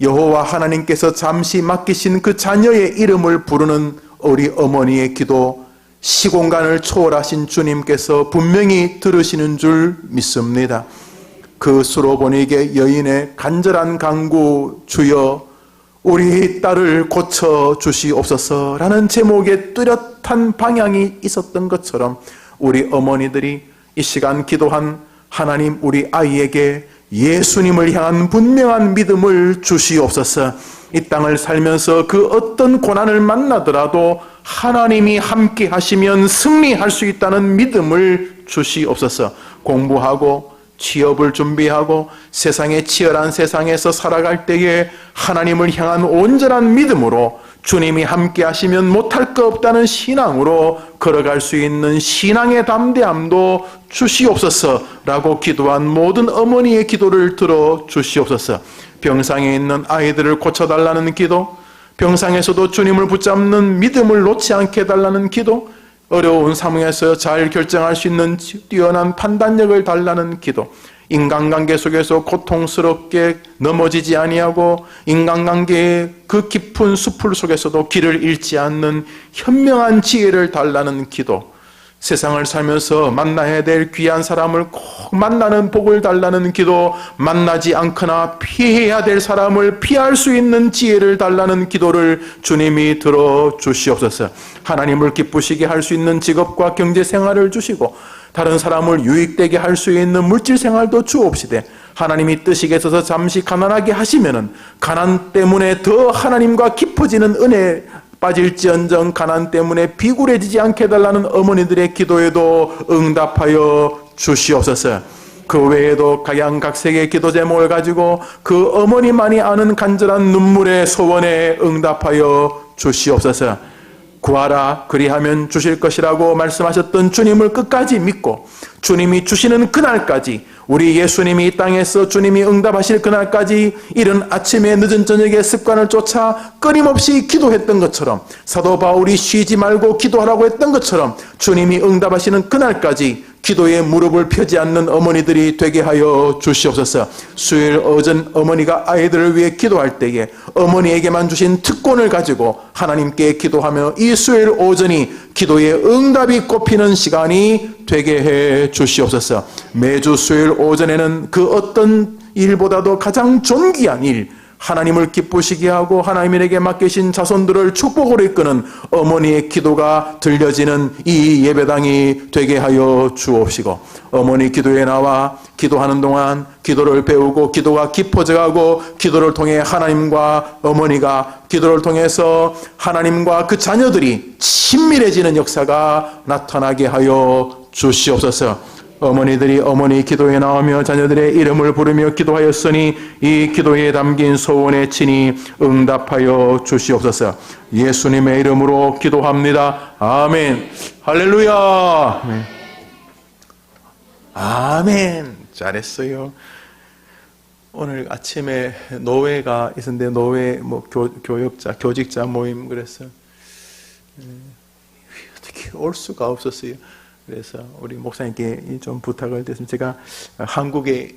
여호와 하나님께서 잠시 맡기신 그 자녀의 이름을 부르는 우리 어머니의 기도, 시공간을 초월하신 주님께서 분명히 들으시는 줄 믿습니다. 그 수로보니게 여인의 간절한 간구, 주여 우리 딸을 고쳐 주시옵소서라는 제목의 뚜렷한 방향이 있었던 것처럼 우리 어머니들이 이 시간 기도한 하나님, 우리 아이에게 예수님을 향한 분명한 믿음을 주시옵소서. 이 땅을 살면서 그 어떤 고난을 만나더라도 하나님이 함께 하시면 승리할 수 있다는 믿음을 주시옵소서. 공부하고 취업을 준비하고 세상의 치열한 세상에서 살아갈 때에 하나님을 향한 온전한 믿음으로 주님이 함께 하시면 못할 거 없다는 신앙으로 걸어갈 수 있는 신앙의 담대함도 주시옵소서라고 기도한 모든 어머니의 기도를 들어 주시옵소서. 병상에 있는 아이들을 고쳐달라는 기도, 병상에서도 주님을 붙잡는 믿음을 놓지 않게 해달라는 기도, 어려운 상황에서 잘 결정할 수 있는 뛰어난 판단력을 달라는 기도, 인간관계 속에서 고통스럽게 넘어지지 아니하고 인간관계의 그 깊은 숲을 속에서도 길을 잃지 않는 현명한 지혜를 달라는 기도, 세상을 살면서 만나야 될 귀한 사람을 꼭 만나는 복을 달라는 기도, 만나지 않거나 피해야 될 사람을 피할 수 있는 지혜를 달라는 기도를 주님이 들어 주시옵소서. 하나님을 기쁘시게 할 수 있는 직업과 경제 생활을 주시고 다른 사람을 유익되게 할 수 있는 물질 생활도 주옵시되, 하나님이 뜻이게 있어서 잠시 가난하게 하시면은 가난 때문에 더 하나님과 깊어지는 은혜 빠질지언정 가난 때문에 비굴해지지 않게 해달라는 어머니들의 기도에도 응답하여 주시옵소서. 그 외에도 각양각색의 기도 제목을 가지고 그 어머니만이 아는 간절한 눈물의 소원에 응답하여 주시옵소서. 구하라 그리하면 주실 것이라고 말씀하셨던 주님을 끝까지 믿고 주님이 주시는 그날까지, 우리 예수님이 이 땅에서 주님이 응답하실 그날까지 이른 아침에 늦은 저녁에 습관을 쫓아 끊임없이 기도했던 것처럼, 사도 바울이 쉬지 말고 기도하라고 했던 것처럼 주님이 응답하시는 그날까지 기도에 무릎을 펴지 않는 어머니들이 되게 하여 주시옵소서. 수요일 오전 어머니가 아이들을 위해 기도할 때에 어머니에게만 주신 특권을 가지고 하나님께 기도하며 이 수요일 오전이 기도의 응답이 꼽히는 시간이 되게 해 주시옵소서. 매주 수요일 오전에는 그 어떤 일보다도 가장 존귀한 일, 하나님을 기쁘시게 하고 하나님에게 맡기신 자손들을 축복으로 이끄는 어머니의 기도가 들려지는 이 예배당이 되게 하여 주옵시고, 어머니 기도에 나와 기도하는 동안 기도를 배우고 기도가 깊어져가고 기도를 통해 하나님과 어머니가, 기도를 통해서 하나님과 그 자녀들이 친밀해지는 역사가 나타나게 하여 주시옵소서. 어머니들이 어머니 기도에 나오며 자녀들의 이름을 부르며 기도하였으니 이 기도에 담긴 소원에 친히 응답하여 주시옵소서. 예수님의 이름으로 기도합니다. 아멘. 할렐루야. 아멘. 잘했어요. 오늘 아침에 노회가 있었는데 노회 교역자, 교직자 모임 그랬어요. 어떻게 올 수가 없었어요. 그래서 우리 목사님께 좀 부탁을 드렸습니다. 제가 한국에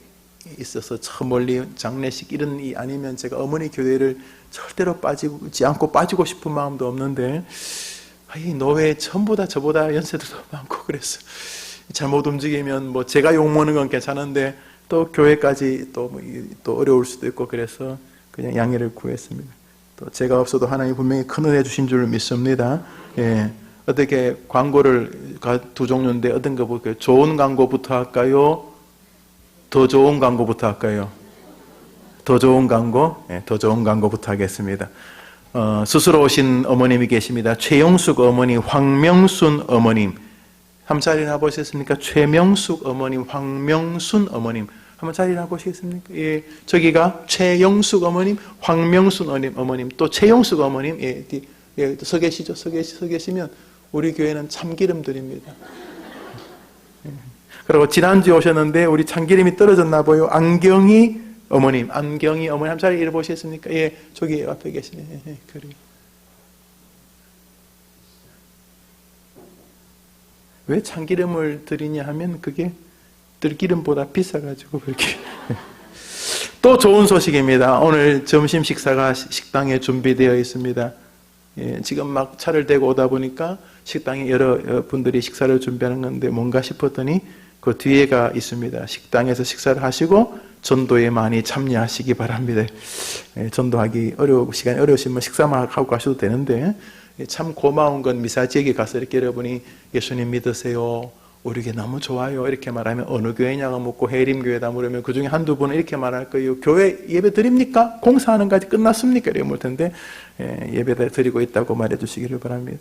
있어서 저 멀리 장례식 이런 이 아니면 제가 어머니 교회를 절대로 빠지지 않고 빠지고 싶은 마음도 없는데, 이 노회 전부 다 저보다 연세도 더 많고 그래서 잘못 움직이면 뭐 제가 욕먹는 건 괜찮은데 또 교회까지 또 어려울 수도 있고 그래서 그냥 양해를 구했습니다. 또 제가 없어도 하나님 분명히 큰 은혜 주신 줄 믿습니다. 예. 어떻게 광고를 두 종류인데 어떤 거 볼까요? 좋은 광고부터 할까요? 더 좋은 광고부터 할까요? 더 좋은 광고? 네, 더 좋은 광고부터 하겠습니다. 스스로 오신 어머님이 계십니다. 최영숙 어머니, 황명순 어머님. 한번 자리 나보셨습니까? 최명숙 어머님, 황명순 어머님. 한번 자리 나보시겠습니까? 예, 저기가 최영숙 어머님, 황명순 어머님, 또 최영숙 어머님. 예, 서 계시죠? 서 계시면 우리 교회는 참기름 드립니다. 그리고 지난주에 오셨는데 우리 참기름이 떨어졌나 봐요. 안경이 어머님, 안경이 어머니 한 자리 잃어보셨습니까? 예, 저기 앞에 계시네. 예, 그래요. 왜 참기름을 드리냐 하면 그게 들기름보다 비싸가지고 그렇게. 또 좋은 소식입니다. 오늘 점심 식사가 식당에 준비되어 있습니다. 예, 지금 막 차를 대고 오다 보니까 식당에 여러 분들이 식사를 준비하는 건데 뭔가 싶었더니 그 뒤에가 있습니다. 식당에서 식사를 하시고 전도에 많이 참여하시기 바랍니다. 예, 전도하기 시간이 어려우시면 식사만 하고 가셔도 되는데 참 고마운 건 미사 지역에 가서 이렇게 여러분이 예수님 믿으세요. 우리에게 너무 좋아요. 이렇게 말하면 어느 교회냐고 묻고 해림교회다 물으면 그 중에 한두 분은 이렇게 말할 거예요. 교회 예배 드립니까? 공사하는 까지 끝났습니까? 이렇게 물 텐데 예배 드리고 있다고 말해 주시기를 바랍니다.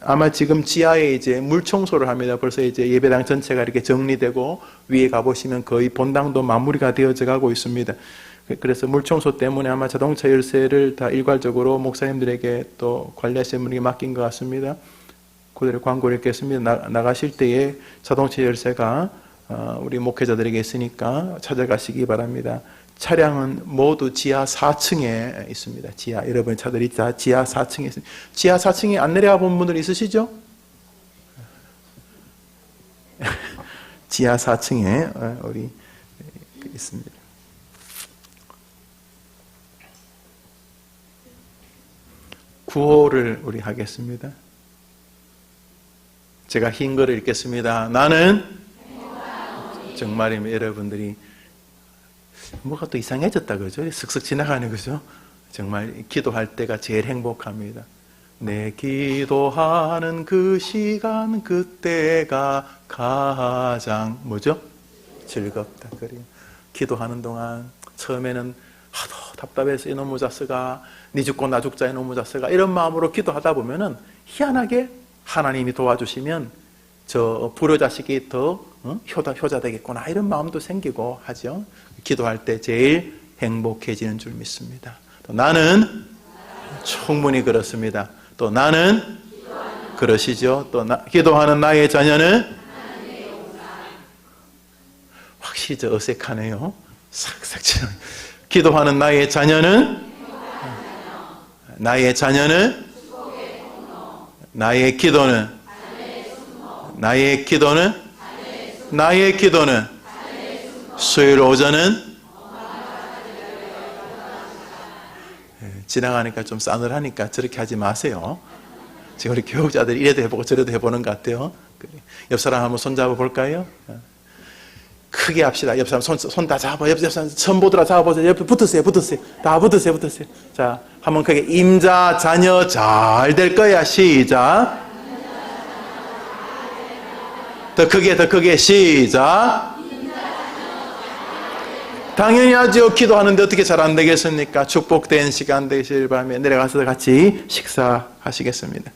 아마 지금 지하에 이제 물 청소를 합니다. 벌써 이제 예배당 전체가 이렇게 정리되고 위에 가보시면 거의 본당도 마무리가 되어져 가고 있습니다. 그래서 물 청소 때문에 아마 자동차 열쇠를 다 일괄적으로 목사님들에게 또 관리하시는 분에게 맡긴 것 같습니다. 그대로 광고를 읽겠습니다. 나가실 때에 자동차 열쇠가 우리 목회자들에게 있으니까 찾아가시기 바랍니다. 차량은 모두 지하 4층에 있습니다. 지하, 여러분 차들이 다 지하 4층에 있습니다. 지하 4층에 안 내려가 본 분들 있으시죠? 지하 4층에 우리 있습니다. 구호를 우리 하겠습니다. 제가 흰 글을 읽겠습니다. 나는 정말입니다. 여러분들이 뭐가 또 이상해졌다 그죠? 슥슥 지나가는 거죠. 정말 기도할 때가 제일 행복합니다. 내 기도하는 그 시간 그때가 가장 뭐죠? 즐겁다 그래요. 기도하는 동안 처음에는 하도 답답해서 이놈의 자스가 니 죽고 나 죽자 이놈의 자스가 이런 마음으로 기도하다 보면은 희한하게 하나님이 도와주시면 저 불효자식이 더 효자 되겠구나 이런 마음도 생기고 하죠. 기도할 때 제일 행복해지는 줄 믿습니다. 또 나는 충분히 그렇습니다. 또 나는 그러시죠. 또 기도하는 나의 자녀는 확실히 저 어색하네요. 싹싹 치는 기도하는 나의 자녀는 나의 기도는 나의 기도는 수요일 오전은 지나가니까 좀 싸늘하니까 저렇게 하지 마세요. 지금 우리 교육자들이 이래도 해보고 저래도 해보는 것 같아요. 옆 사람 한번 손잡아 볼까요? 크게 합시다. 옆 사람 손 다 잡아. 옆 사람 손 보더라 잡아보세요. 옆에 붙으세요. 다 붙으세요. 자, 한번 크게 임자 자녀 잘 될 거야. 시작. 더 크게 시작. 당연히 하죠. 기도하는데 어떻게 잘 안 되겠습니까? 축복된 시간 되시길 바라며 내려가서 같이 식사하시겠습니다.